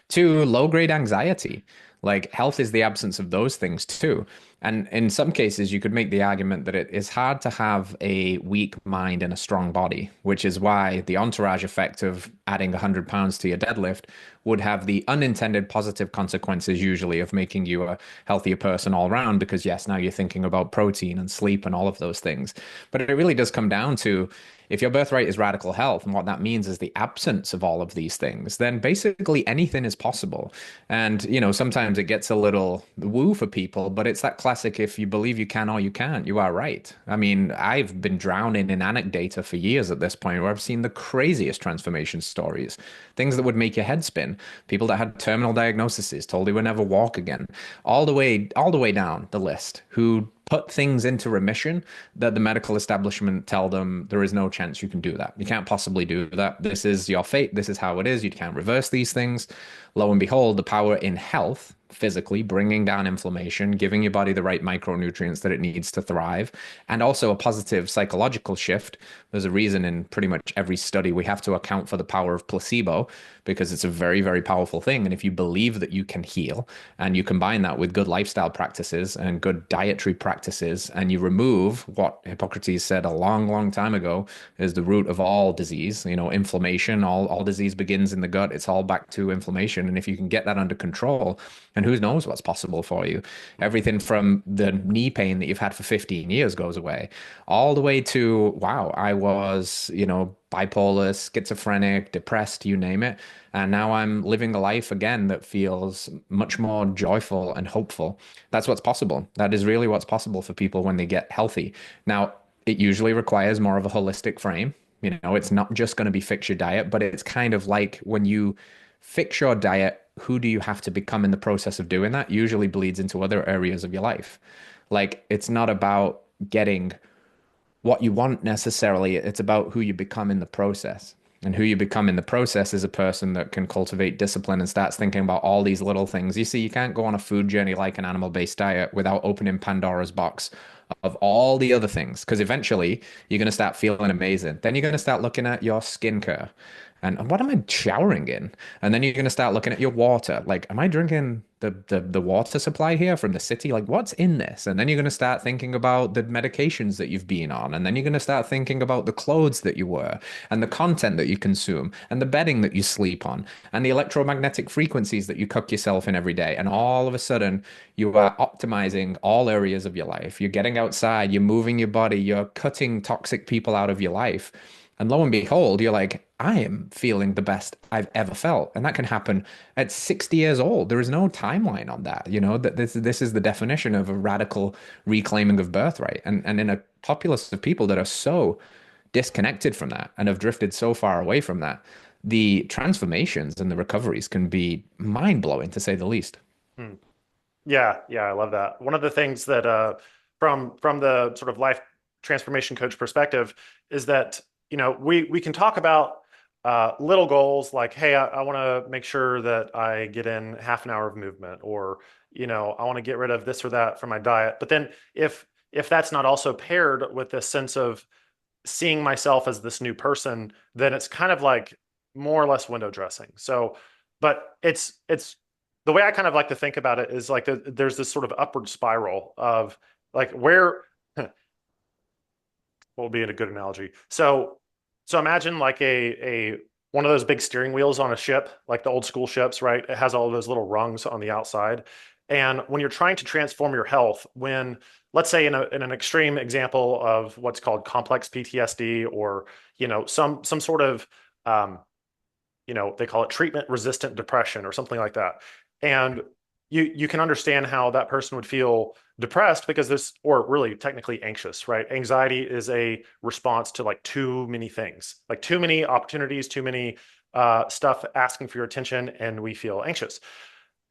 to low-grade anxiety. Like health is the absence of those things too. And in some cases, you could make the argument that it is hard to have a weak mind and a strong body, which is why the entourage effect of adding 100 pounds to your deadlift would have the unintended positive consequences, usually, of making you a healthier person all around. Because, yes, now you're thinking about protein and sleep and all of those things. But it really does come down to, if your birthright is radical health, and what that means is the absence of all of these things, then basically anything is possible. And, you know, sometimes it gets a little woo for people, but it's that classic, if you believe you can or you can't, you are right. I mean, I've been drowning in anecdata for years at this point, where I've seen the craziest transformation stories, things that would make your head spin. People that had terminal diagnoses, told they would never walk again, all the way down the list, who put things into remission that the medical establishment tell them there is no chance you can do that. You can't possibly do that. This is your fate. This is how it is. You can't reverse these things. Lo and behold, the power in health, physically bringing down inflammation, giving your body the right micronutrients that it needs to thrive, and also a positive psychological shift. There's a reason in pretty much every study we have to account for the power of placebo, because it's a very, very powerful thing. And if you believe that you can heal, and you combine that with good lifestyle practices and good dietary practices, and you remove what Hippocrates said a long, long time ago is the root of all disease, you know, inflammation, all disease begins in the gut. It's all back to inflammation. And if you can get that under control, and who knows what's possible for you, everything from the knee pain that you've had for 15 years goes away, all the way to, wow, I was, you know, bipolar, schizophrenic, depressed, you name it. And now I'm living a life again that feels much more joyful and hopeful. That's what's possible. That is really what's possible for people when they get healthy. Now, it usually requires more of a holistic frame. You know, it's not just going to be fix your diet, but it's kind of like when you fix your diet, who do you have to become in the process of doing that? Usually bleeds into other areas of your life. Like, it's not about getting what you want necessarily. It's about who you become in the process. And who you become in the process is a person that can cultivate discipline and starts thinking about all these little things. You see, you can't go on a food journey like an animal-based diet without opening Pandora's box of all the other things, because eventually you're going to start feeling amazing. Then you're going to start looking at your skincare and what am I showering in? And then you're going to start looking at your water. Like, am I drinking the water supply here from the city? Like, what's in this? And then you're going to start thinking about the medications that you've been on. And then you're going to start thinking about the clothes that you wear and the content that you consume and the bedding that you sleep on and the electromagnetic frequencies that you cook yourself in every day. And all of a sudden, you are optimizing all areas of your life. You're getting outside, you're moving your body, you're cutting toxic people out of your life. And lo and behold, you're like, I am feeling the best I've ever felt. And that can happen at 60 years old. There is no timeline on that. You know, that this is the definition of a radical reclaiming of birthright. And in a populace of people that are so disconnected from that and have drifted so far away from that, the transformations and the recoveries can be mind-blowing, to say the least. Hmm. Yeah, I love that. One of the things that from the sort of life transformation coach perspective is that, you know, we can talk about little goals like, hey, I want to make sure that I get in half an hour of movement, or, you know, I want to get rid of this or that from my diet. But then if that's not also paired with this sense of seeing myself as this new person, then it's kind of like more or less window dressing. So, but it's the way I kind of like to think about it is like there's this sort of upward spiral of like where what will be a good analogy. So imagine like a one of those big steering wheels on a ship, like the old school ships, right? It has all those little rungs on the outside. And when you're trying to transform your health, when let's say in an extreme example of what's called complex PTSD or some sort of they call it treatment resistant depression or something like that. And you can understand how that person would feel depressed because this, or really technically anxious, right? Anxiety is a response to like too many things, like too many opportunities, too many stuff asking for your attention, and we feel anxious.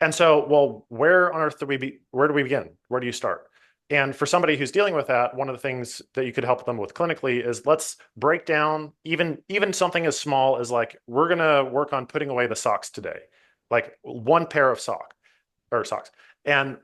And so, well, where on earth where do we begin? Where do you start? And for somebody who's dealing with that, one of the things that you could help them with clinically is let's break down even something as small as like we're gonna work on putting away the socks today, like one pair of socks. And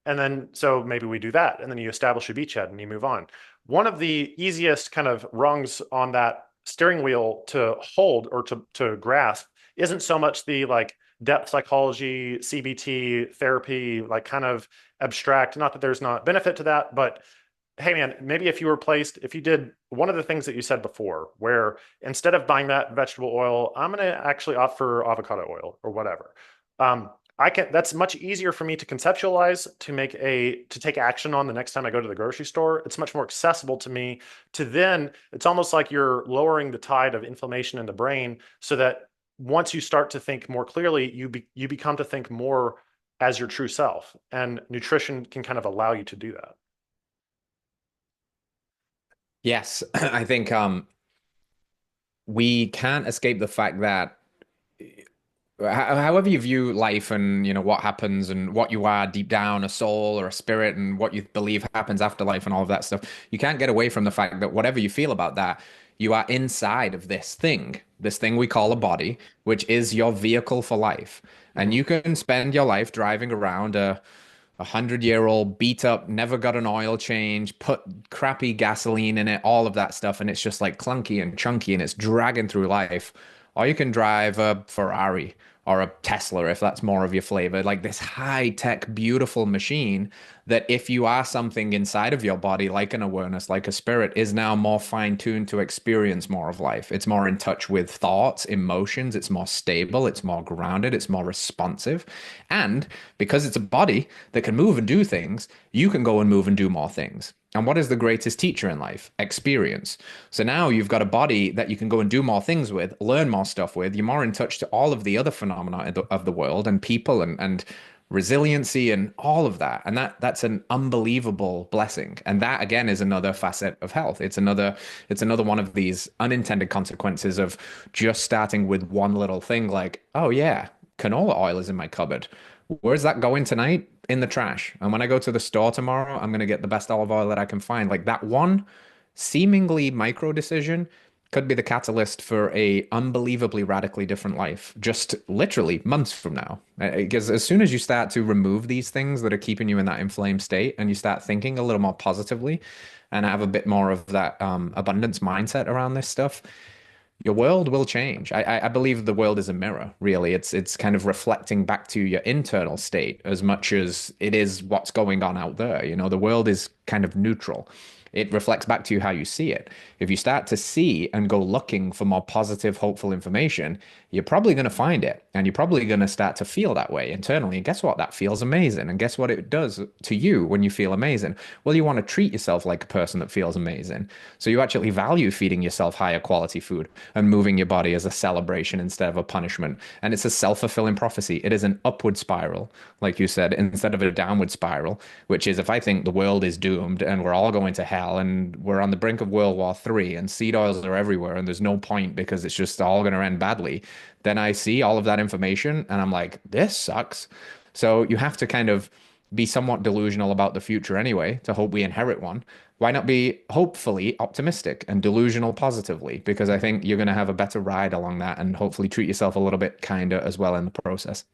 then so maybe we do that, and then you establish a beachhead and you move on. One of the easiest kind of rungs on that steering wheel to hold or to grasp isn't so much the like depth psychology, CBT therapy, like kind of abstract. Not that there's not benefit to that, but hey man, maybe if you did one of the things that you said before, where instead of buying that vegetable oil, I'm going to actually opt for avocado oil or whatever. That's much easier for me to conceptualize, to take action on the next time I go to the grocery store. It's much more accessible to me it's almost like you're lowering the tide of inflammation in the brain so that once you start to think more clearly, you become to think more as your true self, and nutrition can kind of allow you to do that. Yes, I think we can't escape the fact that however you view life and what happens and what you are deep down, a soul or a spirit, and what you believe happens after life and all of that stuff, you can't get away from the fact that whatever you feel about that, you are inside of this thing we call a body, which is your vehicle for life. And Mhm. you can spend your life driving around a 100-year-old beat up, never got an oil change, put crappy gasoline in it, all of that stuff, and it's just like clunky and chunky and it's dragging through life. Or you can drive a Ferrari or a Tesla if that's more of your flavor, like this high-tech, beautiful machine that if you are something inside of your body, like an awareness, like a spirit, is now more fine-tuned to experience more of life. It's more in touch with thoughts, emotions, it's more stable, it's more grounded, it's more responsive. And because it's a body that can move and do things, you can go and move and do more things. And what is the greatest teacher in life? Experience. So now you've got a body that you can go and do more things with, learn more stuff with. You're more in touch to all of the other phenomena of the world and people and resiliency and all of that. And that's an unbelievable blessing. And that again is another facet of health. It's another one of these unintended consequences of just starting with one little thing like, oh yeah, canola oil is in my cupboard. Where's that going tonight? In the trash. And when I go to the store tomorrow, I'm going to get the best olive oil that I can find. Like that one seemingly micro decision could be the catalyst for a unbelievably radically different life, just literally months from now. Because as soon as you start to remove these things that are keeping you in that inflamed state and you start thinking a little more positively and have a bit more of that abundance mindset around this stuff, your world will change. I believe the world is a mirror, really. It's kind of reflecting back to your internal state as much as it is what's going on out there. The world is kind of neutral. It reflects back to you how you see it. If you start to see and go looking for more positive, hopeful information, you're probably going to find it. And you're probably going to start to feel that way internally. And guess what? That feels amazing. And guess what it does to you when you feel amazing? Well, you want to treat yourself like a person that feels amazing. So you actually value feeding yourself higher quality food and moving your body as a celebration instead of a punishment. And it's a self-fulfilling prophecy. It is an upward spiral, like you said, instead of a downward spiral, which is if I think the world is doomed and we're all going to hell and we're on the brink of World War III and seed oils are everywhere and there's no point because it's just all going to end badly, then I see all of that information and I'm like, this sucks. So you have to kind of be somewhat delusional about the future anyway to hope we inherit one. Why not be hopefully optimistic and delusional positively? Because I think you're going to have a better ride along that and hopefully treat yourself a little bit kinder as well in the process.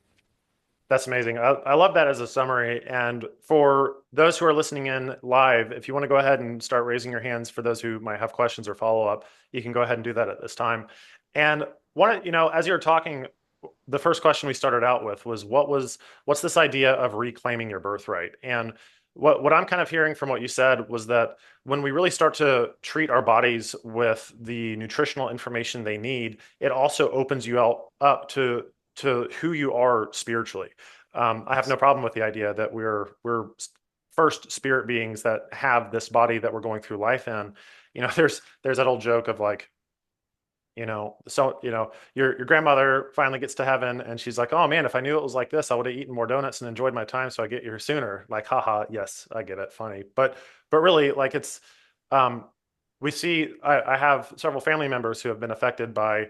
That's amazing. I love that as a summary. And for those who are listening in live, if you want to go ahead and start raising your hands for those who might have questions or follow up, you can go ahead and do that at this time. And as you were talking, the first question we started out with was what's this idea of reclaiming your birthright? And what I'm kind of hearing from what you said was that when we really start to treat our bodies with the nutritional information they need, it also opens you up to who you are spiritually. I have no problem with the idea that we're first spirit beings that have this body that we're going through life in. There's that old joke of like, your grandmother finally gets to heaven and she's like, oh man, if I knew it was like this, I would have eaten more donuts and enjoyed my time so I get here sooner. Like, haha, yes, I get it, funny. But really, like we see, I have several family members who have been affected by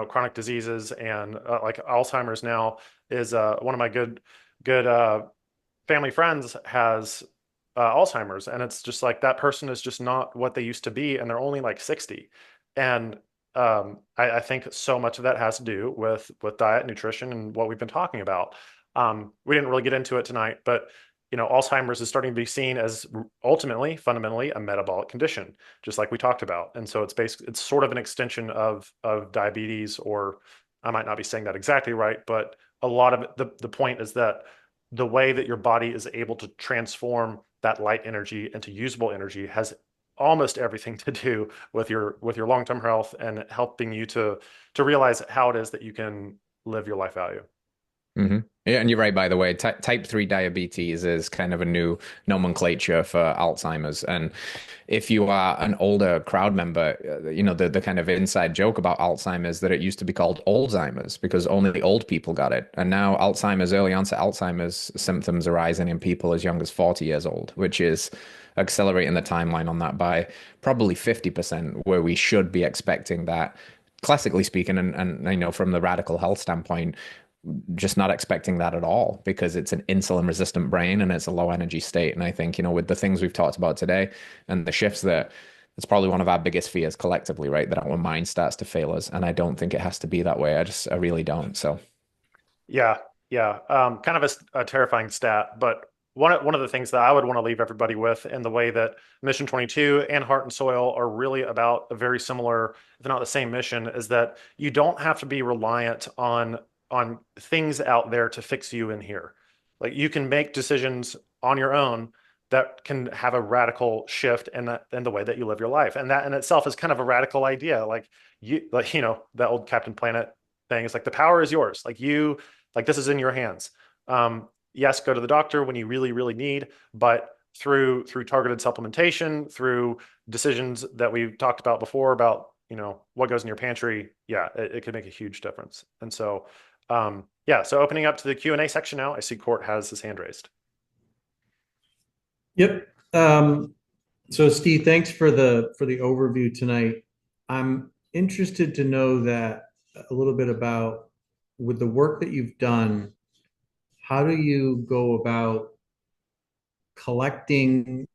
chronic diseases, and like Alzheimer's now is one of my good family friends has Alzheimer's, and it's just like that person is just not what they used to be, and they're only like 60. And I think so much of that has to do with diet, nutrition, and what we've been talking about. We didn't really get into it tonight, but Alzheimer's is starting to be seen as ultimately, fundamentally, a metabolic condition, just like we talked about. And so it's sort of an extension of diabetes, or I might not be saying that exactly right, but a lot of it, the point is that the way that your body is able to transform that light energy into usable energy has almost everything to do with your long-term health and helping you to realize how it is that you can live your life value. Hmm. Yeah, and you're right, by the way. Type 3 diabetes is kind of a new nomenclature for Alzheimer's. And if you are an older crowd member, the kind of inside joke about Alzheimer's that it used to be called Alzheimer's because only old people got it. And now Alzheimer's, early onset Alzheimer's symptoms arising in people as young as 40 years old, which is accelerating the timeline on that by probably 50%, where we should be expecting that, classically speaking, and from the radical health standpoint, just not expecting that at all because it's an insulin resistant brain and it's a low energy state. And I think, with the things we've talked about today and the shifts that it's probably one of our biggest fears collectively, right? That our mind starts to fail us. And I don't think it has to be that way. I really don't. So, Yeah, yeah. Kind of a terrifying stat, but one of the things that I would want to leave everybody with, in the way that Mission 22 and Heart and Soil are really about a very similar, if not the same mission, is that you don't have to be reliant on things out there to fix you in here. Like, you can make decisions on your own that can have a radical shift in the way that you live your life, and that in itself is kind of a radical idea. That old Captain Planet thing is like, the power is yours. Like, this is in your hands. Yes, go to the doctor when you really, really need, but through targeted supplementation, through decisions that we've talked about before about, what goes in your pantry, yeah, it could make a huge difference. And so, yeah, so opening up to the Q&A section now, I see Court has his hand raised. Yep. So Steve, thanks for the overview tonight. I'm interested to know that a little bit about, with the work that you've done, how do you go about collecting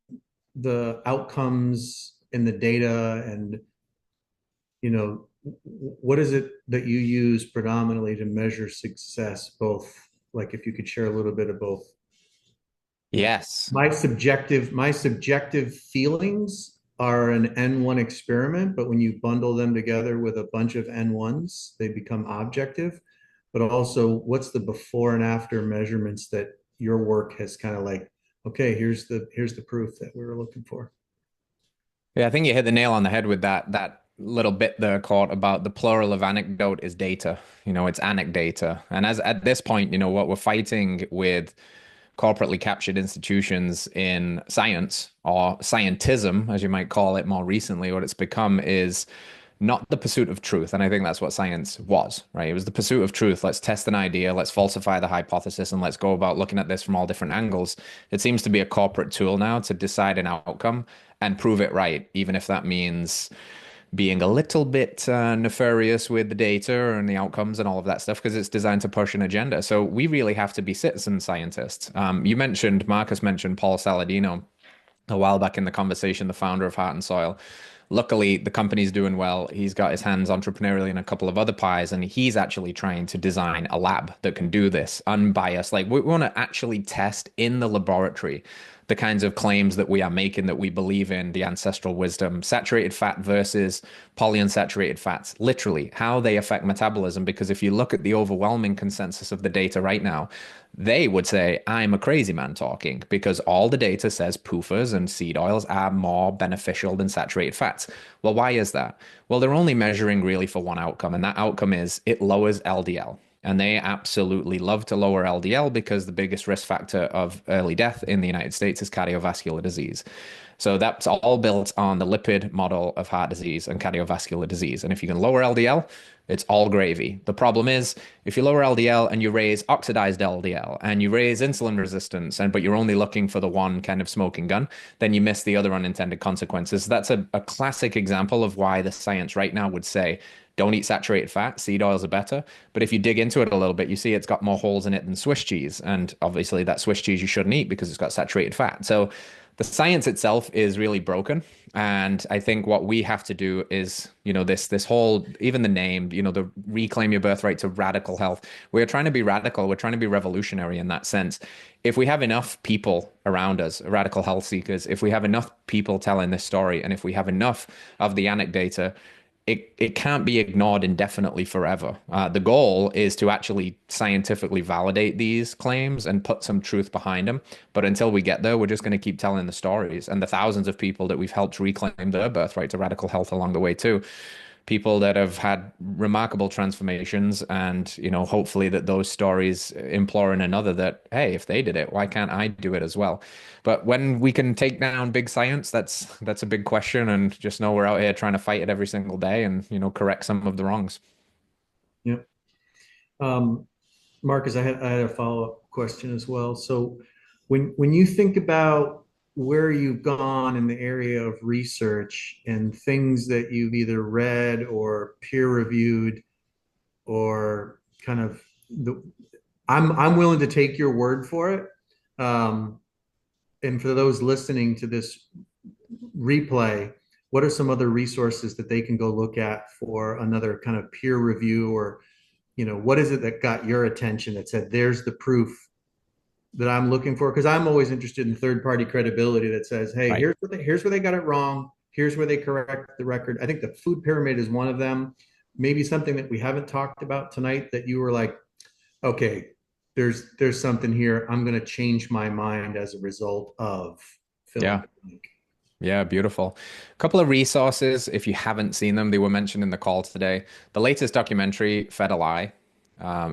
the outcomes and the data, and what is it that you use predominantly to measure success? Both, like, if you could share a little bit of both. yes. My subjective feelings are an N1 experiment, but when you bundle them together with a bunch of N1s, they become objective. But also, what's the before and after measurements that your work has kind of like, okay, here's the proof that we were looking for. Yeah, I think you hit the nail on the head with that little bit there, Court, about the plural of anecdote is data. It's anecdata. And as at this point, what we're fighting with corporately captured institutions in science, or scientism, as you might call it more recently, what it's become is not the pursuit of truth. And I think that's what science was, right? It was the pursuit of truth. Let's test an idea, let's falsify the hypothesis, and let's go about looking at this from all different angles. It seems to be a corporate tool now to decide an outcome and prove it right, even if that means being a little bit nefarious with the data and the outcomes and all of that stuff, because it's designed to push an agenda. So we really have to be citizen scientists. Marcus mentioned Paul Saladino a while back in the conversation, the founder of Heart and Soil. Luckily, the company's doing well. He's got his hands entrepreneurially in a couple of other pies, and he's actually trying to design a lab that can do this unbiased. Like we want to actually test in the laboratory the kinds of claims that we are making that we believe in the ancestral wisdom, saturated fat versus polyunsaturated fats, literally how they affect metabolism. Because if you look at the overwhelming consensus of the data right now, they would say, I'm a crazy man talking because all the data says PUFAs and seed oils are more beneficial than saturated fats. Well, why is that? Well, they're only measuring really for one outcome, and that outcome is it lowers LDL. And they absolutely love to lower LDL because the biggest risk factor of early death in the United States is cardiovascular disease. So that's all built on the lipid model of heart disease and cardiovascular disease. And if you can lower LDL, it's all gravy. The problem is if you lower LDL and you raise oxidized LDL and you raise insulin resistance, but you're only looking for the one kind of smoking gun, then you miss the other unintended consequences. That's a classic example of why the science right now would say, don't eat saturated fat. Seed oils are better. But if you dig into it a little bit, you see it's got more holes in it than Swiss cheese. And obviously, that Swiss cheese you shouldn't eat because it's got saturated fat. So the science itself is really broken. And I think what we have to do is, this whole, even the name, the reclaim your birthright to radical health. We're trying to be radical. We're trying to be revolutionary in that sense. If we have enough people around us, radical health seekers, if we have enough people telling this story, and if we have enough of the anecdata, it can't be ignored indefinitely forever. The goal is to actually scientifically validate these claims and put some truth behind them. But until we get there, we're just going to keep telling the stories and the thousands of people that we've helped reclaim their birthright to radical health along the way too. People that have had remarkable transformations, and hopefully that those stories implore in another that, hey, if they did it, why can't I do it as well? But when we can take down big science, that's a big question, and just know we're out here trying to fight it every single day and correct some of the wrongs. Yep. Marcus, I had a follow-up question as well. So when you think about where you've gone in the area of research and things that you've either read or peer reviewed or kind of I'm willing to take your word for it. And for those listening to this replay, what are some other resources that they can go look at for another kind of peer review, or what is it that got your attention that said, there's the proof that I'm looking for? Because I'm always interested in third-party credibility that says, hey, Right. here's where they got it wrong. Here's where they correct the record. I think the food pyramid is one of them. Maybe something that we haven't talked about tonight that you were like, okay, there's something here. I'm going to change my mind as a result of filling Yeah. the blank. Yeah, beautiful. A couple of resources, if you haven't seen them, they were mentioned in the call today. The latest documentary, Fed a Lie,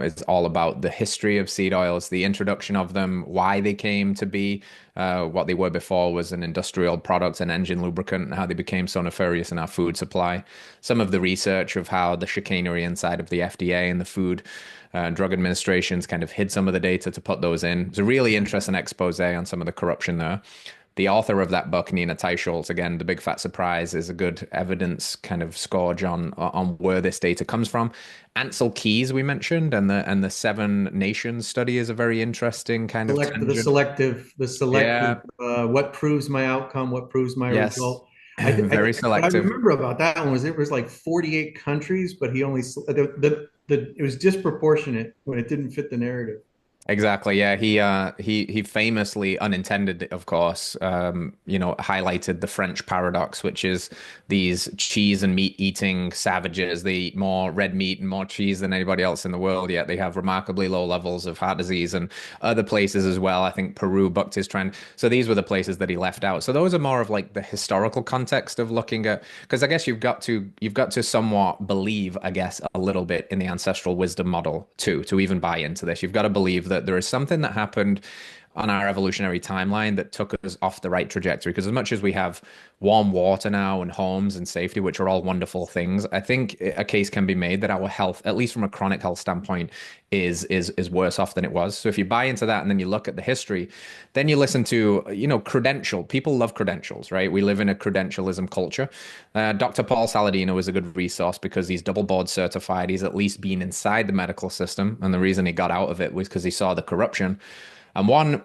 is all about the history of seed oils, the introduction of them, why they came to be. What they were before was an industrial product, an engine lubricant, and how they became so nefarious in our food supply. Some of the research of how the chicanery inside of the FDA and the Food Drug Administrations kind of hid some of the data to put those in. It's a really interesting expose on some of the corruption there. The author of that book, Nina Teicholz, again, The Big Fat Surprise, is a good evidence kind of scourge on where this data comes from. Ancel Keys, we mentioned, and the Seven Nations study is a very interesting kind of tangent. The selective, Yeah, what proves my outcome, what proves my yes, result. very What I selective. remember about that one was it was like 48 countries, but he only it was disproportionate when it didn't fit the narrative. Exactly. Yeah. He famously, unintended, of course, highlighted the French paradox, which is these cheese and meat eating savages. They eat more red meat and more cheese than anybody else in the world, yet they have remarkably low levels of heart disease, and other places as well. I think Peru bucked his trend. So these were the places that he left out. So those are more of like the historical context of looking at, because I guess you've got to somewhat believe, I guess, a little bit in the ancestral wisdom model too, to even buy into this. You've got to believe that there is something that happened on our evolutionary timeline that took us off the right trajectory. Because as much as we have warm water now and homes and safety, which are all wonderful things, I think a case can be made that our health, at least from a chronic health standpoint, is worse off than it was. So if you buy into that and then you look at the history, then you listen to, credential. People love credentials, right? We live in a credentialism culture. Dr. Paul Saladino is a good resource because he's double board certified. He's at least been inside the medical system. And the reason he got out of it was because he saw the corruption. And one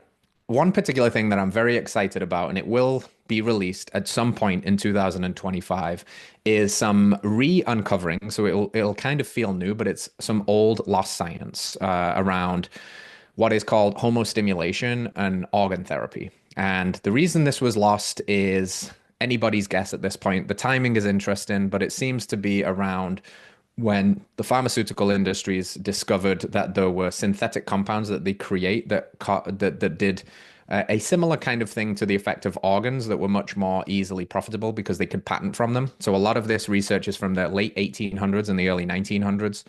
one particular thing that I'm very excited about, and it will be released at some point in 2025, is some re-uncovering. So it'll kind of feel new, but it's some old lost science around what is called homostimulation and organ therapy. And the reason this was lost is anybody's guess at this point. The timing is interesting, but it seems to be around when the pharmaceutical industries discovered that there were synthetic compounds that they create that did a similar kind of thing to the effect of organs that were much more easily profitable because they could patent from them. So a lot of this research is from the late 1800s and the early 1900s.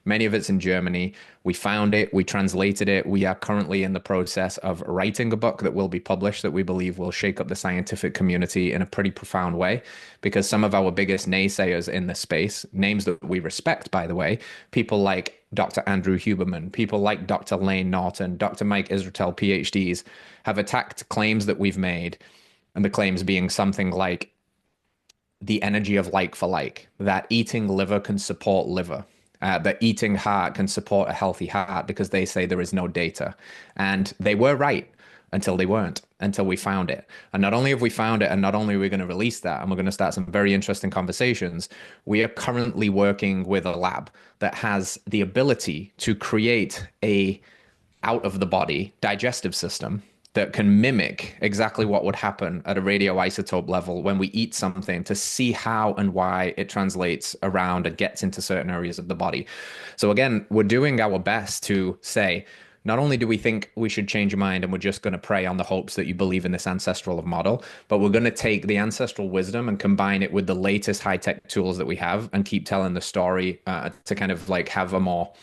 Many of it's in Germany. We found it, we translated it. We are currently in the process of writing a book that will be published that we believe will shake up the scientific community in a pretty profound way, because some of our biggest naysayers in this space, names that we respect, by the way, people like Dr. Andrew Huberman, people like Dr. Lane Norton, Dr. Mike Israetel, PhDs, have attacked claims that we've made, and the claims being something like the energy of like for like, that eating liver can support liver, that eating heart can support a healthy heart because they say there is no data. And they were right until they weren't, until we found it. And not only have we found it, and not only are we going to release that, and we're going to start some very interesting conversations, we are currently working with a lab that has the ability to create a out of the body digestive system that can mimic exactly what would happen at a radioisotope level when we eat something, to see how and why it translates around and gets into certain areas of the body. So again, we're doing our best to say, not only do we think we should change your mind and we're just going to prey on the hopes that you believe in this ancestral model, but we're going to take the ancestral wisdom and combine it with the latest high-tech tools that we have and keep telling the story to kind of like have a more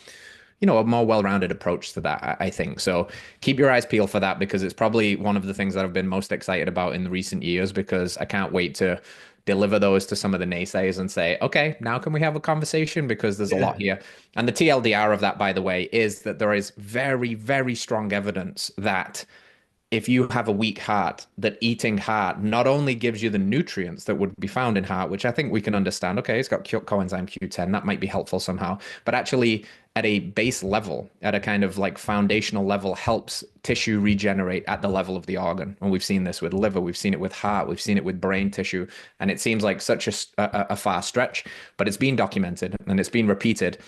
a more well-rounded approach to that, I think. So keep your eyes peeled for that, because it's probably one of the things that I've been most excited about in the recent years, because I can't wait to deliver those to some of the naysayers and say, okay, now can we have a conversation? Because there's a Yeah. lot here. And the TLDR of that, by the way, is that there is very, very strong evidence that if you have a weak heart, that eating heart not only gives you the nutrients that would be found in heart, which I think we can understand. Okay, it's got coenzyme Q10, that might be helpful somehow, but actually at a base level, at a kind of like foundational level, helps tissue regenerate at the level of the organ. And we've seen this with liver, we've seen it with heart, we've seen it with brain tissue. And it seems like such a far stretch, but it's been documented and it's been repeated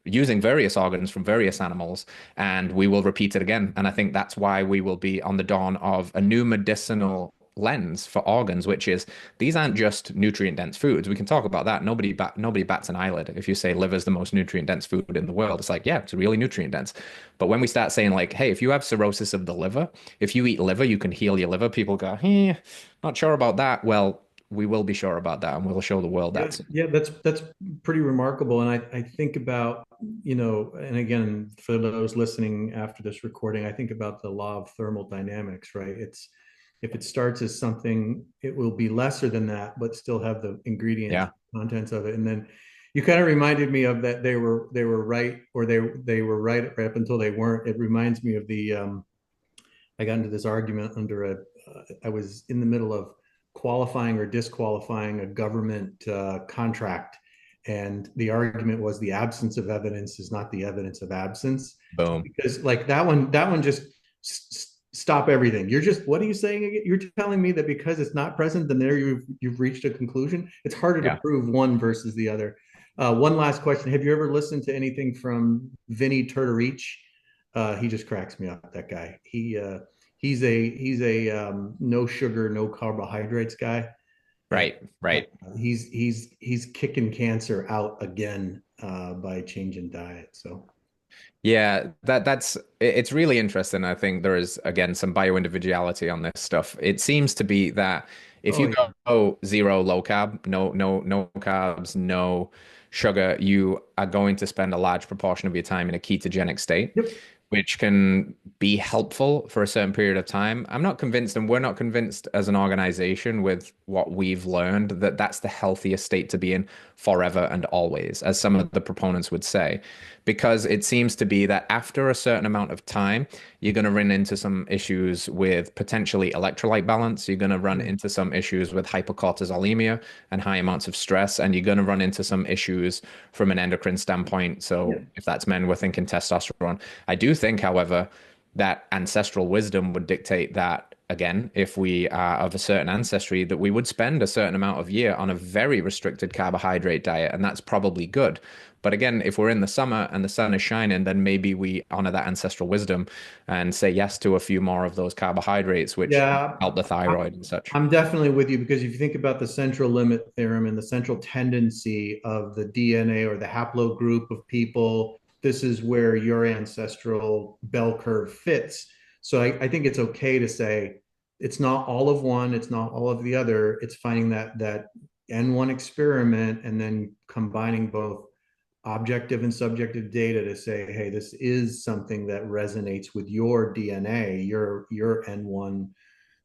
using various organs from various animals, and we will repeat it again. And I think that's why we will be on the dawn of a new medicinal lens for organs, which is these aren't just nutrient dense foods. We can talk about that. Nobody bats an eyelid if you say liver is the most nutrient dense food in the world. It's like, yeah, it's really nutrient dense. But when we start saying like, hey, if you have cirrhosis of the liver, if you eat liver, you can heal your liver, people go, not sure about that. Well, we will be sure about that, and we'll show the world Yeah, that. yeah, that's pretty remarkable. And I think about, and again, for those listening after this recording, I think about the law of thermodynamics, right? It's if it starts as something, it will be lesser than that, but still have the ingredients, Yeah. contents of it. And then you kind of reminded me of that they were right, or they were right up until they weren't. It reminds me of the I got into this argument I was in the middle of qualifying or disqualifying a government contract. And the argument was the absence of evidence is not the evidence of absence. Boom. Because like that one just stop everything. What are you saying again? You're telling me that because it's not present, then there you've reached a conclusion. It's harder to Yeah. prove one versus the other. One last question. Have you ever listened to anything from Vinny Tortorich? He just cracks me up, that guy. He's a no sugar, no carbohydrates guy. Right, right. He's kicking cancer out again by changing diet. So Yeah, it's really interesting. I think there is again some bio-individuality on this stuff. It seems to be that if oh you yeah. go zero low carb, no carbs, no sugar, you are going to spend a large proportion of your time in a ketogenic state, Yep. which can be helpful for a certain period of time. I'm not convinced, and we're not convinced as an organization with what we've learned, that that's the healthiest state to be in forever and always, as some of the proponents would say, because it seems to be that after a certain amount of time, you're going to run into some issues with potentially electrolyte balance. You're going to run into some issues with hypercortisolemia and high amounts of stress, and you're going to run into some issues from an endocrine standpoint. Yeah. So if that's men, we're thinking testosterone. I do think, however, that ancestral wisdom would dictate that, again, if we are of a certain ancestry, that we would spend a certain amount of year on a very restricted carbohydrate diet, and that's probably good. But again, if we're in the summer and the sun is shining, then maybe we honor that ancestral wisdom and say yes to a few more of those carbohydrates, which Yeah, help the thyroid and such. I'm definitely with you because if you think about the central limit theorem and the central tendency of the DNA or the haplogroup of people, this is where your ancestral bell curve fits. So I think it's okay to say it's not all of one, it's not all of the other. It's finding that N1 experiment and then combining both objective and subjective data to say, hey, this is something that resonates with your DNA, your N1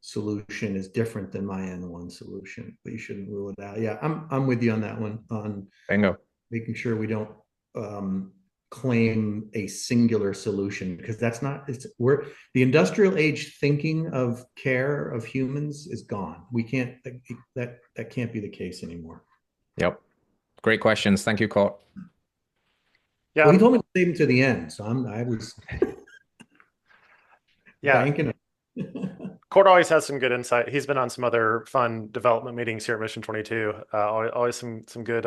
solution is different than my N1 solution, but you shouldn't rule it out. Yeah, I'm with you on that one, on Bingo. making sure we don't claim a singular solution, because that's not, we're the industrial age thinking of care of humans is gone. We can't, that can't be the case anymore. Yep. Great questions. Thank you, Court. Yeah. Well, he told me to save him to the end, so I was Yeah. banking. Court always has some good insight. He's been on some other fun development meetings here at Mission 22. Always some good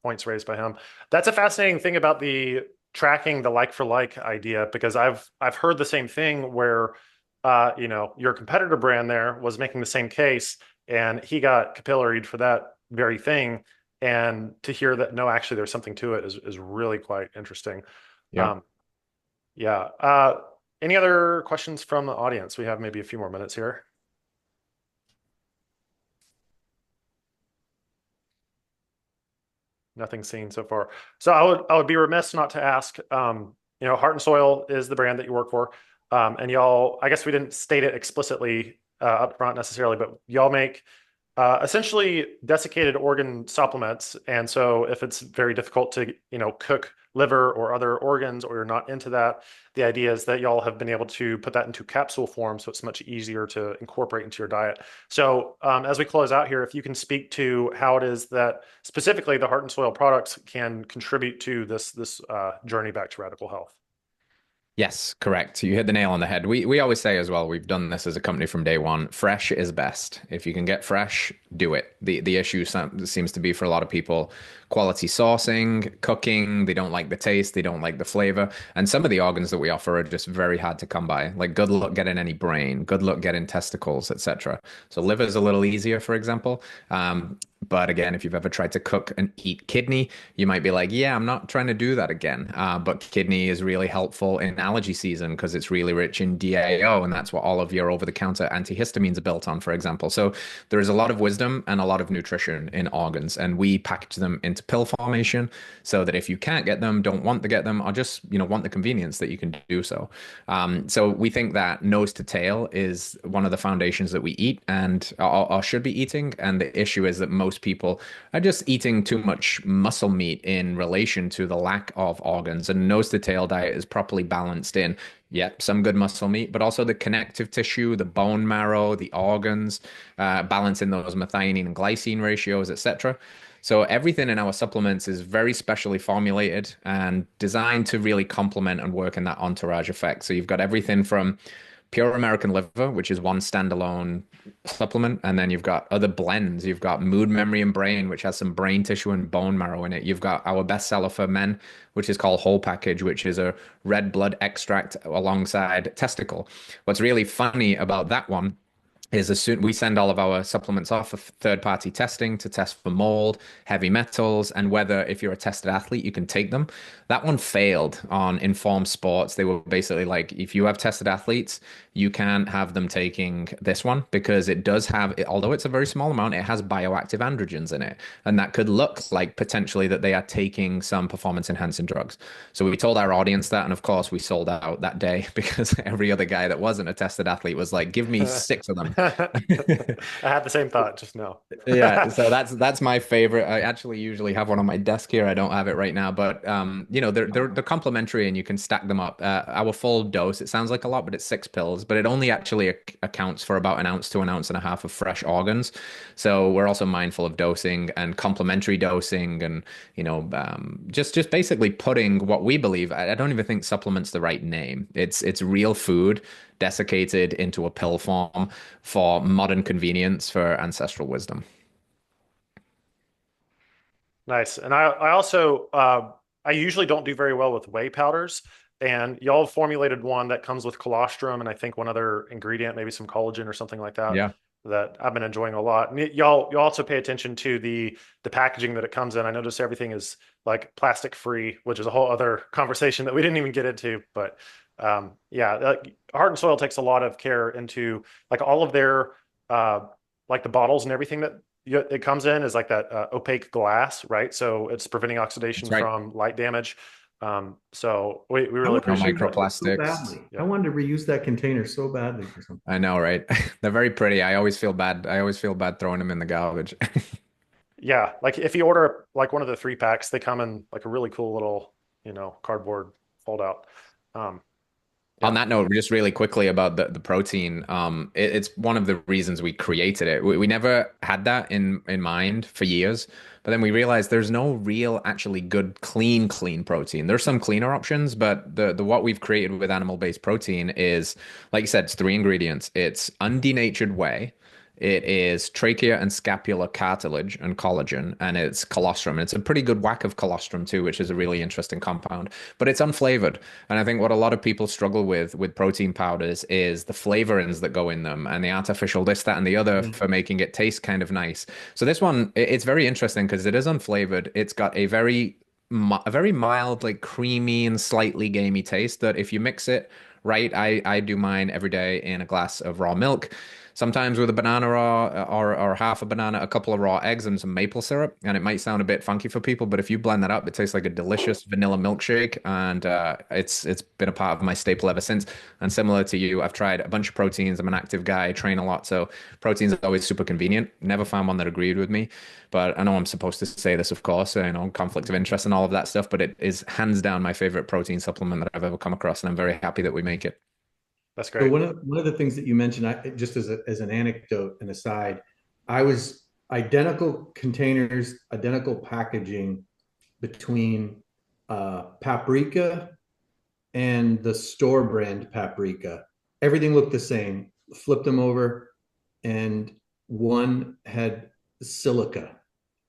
points raised by him. That's a fascinating thing about the tracking the like for like idea, because I've heard the same thing where your competitor brand there was making the same case and he got capillaried for that very thing. And to hear that no, actually there's something to it is really quite interesting. Yeah. Yeah. Any other questions from the audience? We have maybe a few more minutes here. Nothing seen so far. So I would be remiss not to ask, Heart and Soil is the brand that you work for. And y'all, I guess we didn't state it explicitly up front necessarily, but y'all make essentially desiccated organ supplements. And so if it's very difficult to, cook liver or other organs, or you're not into that, the idea is that y'all have been able to put that into capsule form. So it's much easier to incorporate into your diet. So as we close out here, if you can speak to how it is that specifically the Heart and Soil products can contribute to this journey back to radical health. Yes, correct. You hit the nail on the head. We always say as well, we've done this as a company from day one. Fresh is best. If you can get fresh, do it. The issue seems to be for a lot of people, quality sourcing, cooking. They don't like the taste, they don't like the flavor. And some of the organs that we offer are just very hard to come by. Like good luck getting any brain, good luck getting testicles, etc. So liver is a little easier, for example. But again, if you've ever tried to cook and eat kidney, you might be like, yeah, I'm not trying to do that again. But kidney is really helpful in allergy season because it's really rich in DAO, and that's what all of your over-the-counter antihistamines are built on, for example. So there is a lot of wisdom and a lot of nutrition in organs, and we package them into pill formation so that if you can't get them, don't want to get them, or just want the convenience that you can do so. So we think that nose to tail is one of the foundations that we eat and or should be eating, and the issue is that most people are just eating too much muscle meat in relation to the lack of organs. And nose to tail diet is properly balanced in, some good muscle meat, but also the connective tissue, the bone marrow, the organs, balancing those methionine and glycine ratios, etc. So everything in our supplements is very specially formulated and designed to really complement and work in that entourage effect. So you've got everything from Pure American Liver, which is one standalone supplement. And then you've got other blends. You've got Mood, Memory, and Brain, which has some brain tissue and bone marrow in it. You've got our bestseller for men, which is called Whole Package, which is a red blood extract alongside testicle. What's really funny about that one is as soon we send all of our supplements off for third-party testing to test for mold, heavy metals, and whether if you're a tested athlete, you can take them. That one failed on Informed Sports. They were basically like, if you have tested athletes, you can't have them taking this one because it does have, although it's a very small amount, it has bioactive androgens in it. And that could look like potentially that they are taking some performance enhancing drugs. So we told our audience that, and of course we sold out that day because every other guy that wasn't a tested athlete was like, give me 6 of them. I had the same thought just now. Yeah, so that's my favorite. I actually usually have one on my desk here. I don't have it right now, but they're complementary and you can stack them up. Our full dose, it sounds like a lot, but it's 6 pills, but it only actually accounts for about an ounce to an ounce and a half of fresh organs. So we're also mindful of dosing and complementary dosing, and just basically putting what we believe. I don't even think supplement's the right name. It's real food desiccated into a pill form for modern convenience for ancestral wisdom. Nice. And I also I usually don't do very well with whey powders. And y'all formulated one that comes with colostrum and I think one other ingredient, maybe some collagen or something like that, Yeah. that I've been enjoying a lot. And y'all also pay attention to the packaging that it comes in. I notice everything is like plastic free, which is a whole other conversation that we didn't even get into. But yeah, Heart and Soil takes a lot of care into like all of their like the bottles and everything that it comes in is like that opaque glass, right? So it's preventing oxidation That's right. from light damage. So we I really wanted No to appreciate reuse that. it so microplastics. badly. I Yeah. wanted to reuse that container so badly for something. I know, right? They're very pretty. I always feel bad. I always feel bad throwing them in the garbage. Yeah. Like if you order like one of the 3 packs, they come in like a really cool little, cardboard fold out. Um, On yeah. that note, just really quickly about the protein, it's one of the reasons we created it. We never had that in mind for years, but then we realized there's no real, actually good, clean protein. There's some cleaner options, but the what we've created with animal-based protein is, like you said, it's 3 ingredients. It's undenatured whey. It is trachea and scapular cartilage and collagen, and it's colostrum. And it's a pretty good whack of colostrum too, which is a really interesting compound. But it's unflavored. And I think what a lot of people struggle with protein powders is the flavorings that go in them and the artificial this, that, and the other Yeah. for making it taste kind of nice. So this one, it's very interesting because it is unflavored. It's got a very mild, like creamy and slightly gamey taste that if you mix it right, I do mine every day in a glass of raw milk. Sometimes with a banana raw or half a banana, a couple of raw eggs and some maple syrup. And it might sound a bit funky for people, but if you blend that up, it tastes like a delicious vanilla milkshake. And it's been a part of my staple ever since. And similar to you, I've tried a bunch of proteins. I'm an active guy, I train a lot. So proteins are always super convenient. Never found one that agreed with me. But I know I'm supposed to say this, of course, conflict of interest and all of that stuff. But it is hands down my favorite protein supplement that I've ever come across. And I'm very happy that we make it. That's So great. one of the things that you mentioned, just as an anecdote and aside, I was identical containers, identical packaging between paprika and the store brand paprika. Everything looked the same. Flipped them over, and one had silica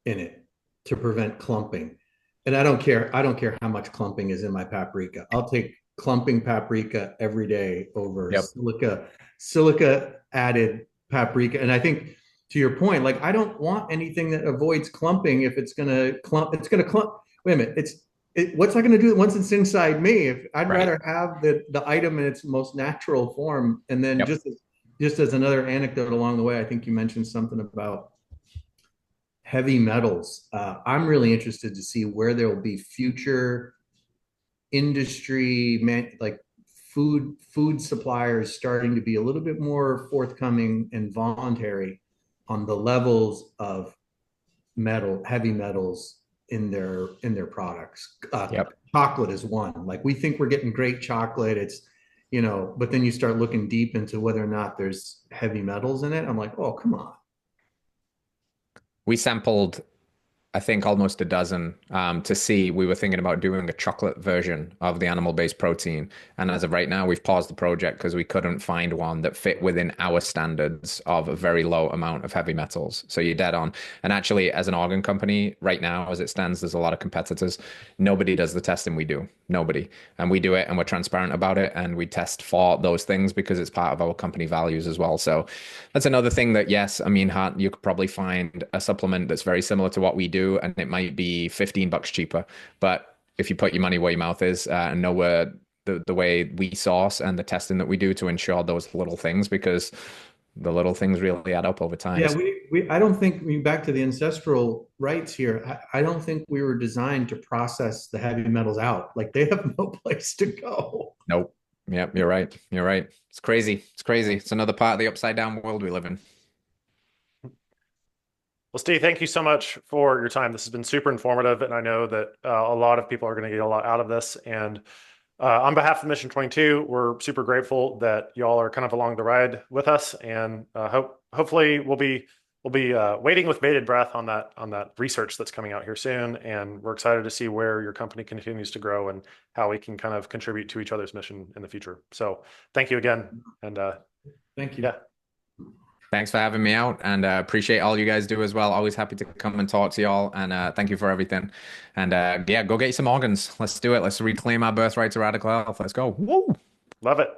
in it to prevent clumping. And I don't care. I don't care how much clumping is in my paprika. I'll take clumping paprika every day over Yep. silica added paprika. And I think to your point, like I don't want anything that avoids clumping. If it's gonna clump, it's gonna clump. Wait a minute, what's that gonna do once it's inside me? If I'd Right. rather have the item in its most natural form. And then Yep. just as another anecdote along the way, I think you mentioned something about heavy metals. I'm really interested to see where there will be future industry, like food suppliers starting to be a little bit more forthcoming and voluntary on the levels of heavy metals in their products. Yep. Chocolate is one. Like we think we're getting great chocolate. But then you start looking deep into whether or not there's heavy metals in it. I'm like, oh, come on. We sampled, I think, almost a dozen to see. We were thinking about doing a chocolate version of the animal-based protein. And as of right now, we've paused the project because we couldn't find one that fit within our standards of a very low amount of heavy metals. So you're dead on. And actually, as an organ company, right now, as it stands, there's a lot of competitors. Nobody does the testing we do. Nobody. And we do it and we're transparent about it. And we test for those things because it's part of our company values as well. So that's another thing that, yes, I mean, you could probably find a supplement that's very similar to what we do, and it might be $15 cheaper. But if you put your money where your mouth is and know where the way we source and the testing that we do to ensure those little things, because the little things really add up over time. Yeah, I don't think, back to the ancestral rights here, I don't think we were designed to process the heavy metals out. Like they have no place to go. Nope. Yep, you're right. You're right. It's crazy. It's crazy. It's another part of the upside down world we live in. Well, Steve, thank you so much for your time. This has been super informative, and I know that a lot of people are going to get a lot out of this. And on behalf of Mission 22, we're super grateful that y'all are kind of along the ride with us, and hopefully we'll be waiting with bated breath on that research that's coming out here soon. And we're excited to see where your company continues to grow and how we can kind of contribute to each other's mission in the future. So thank you again, and Thank you. yeah. Thanks for having me out, and appreciate all you guys do as well. Always happy to come and talk to y'all, and thank you for everything. And yeah, go get you some organs. Let's do it. Let's reclaim our birthright to radical health. Let's go. Woo! Love it.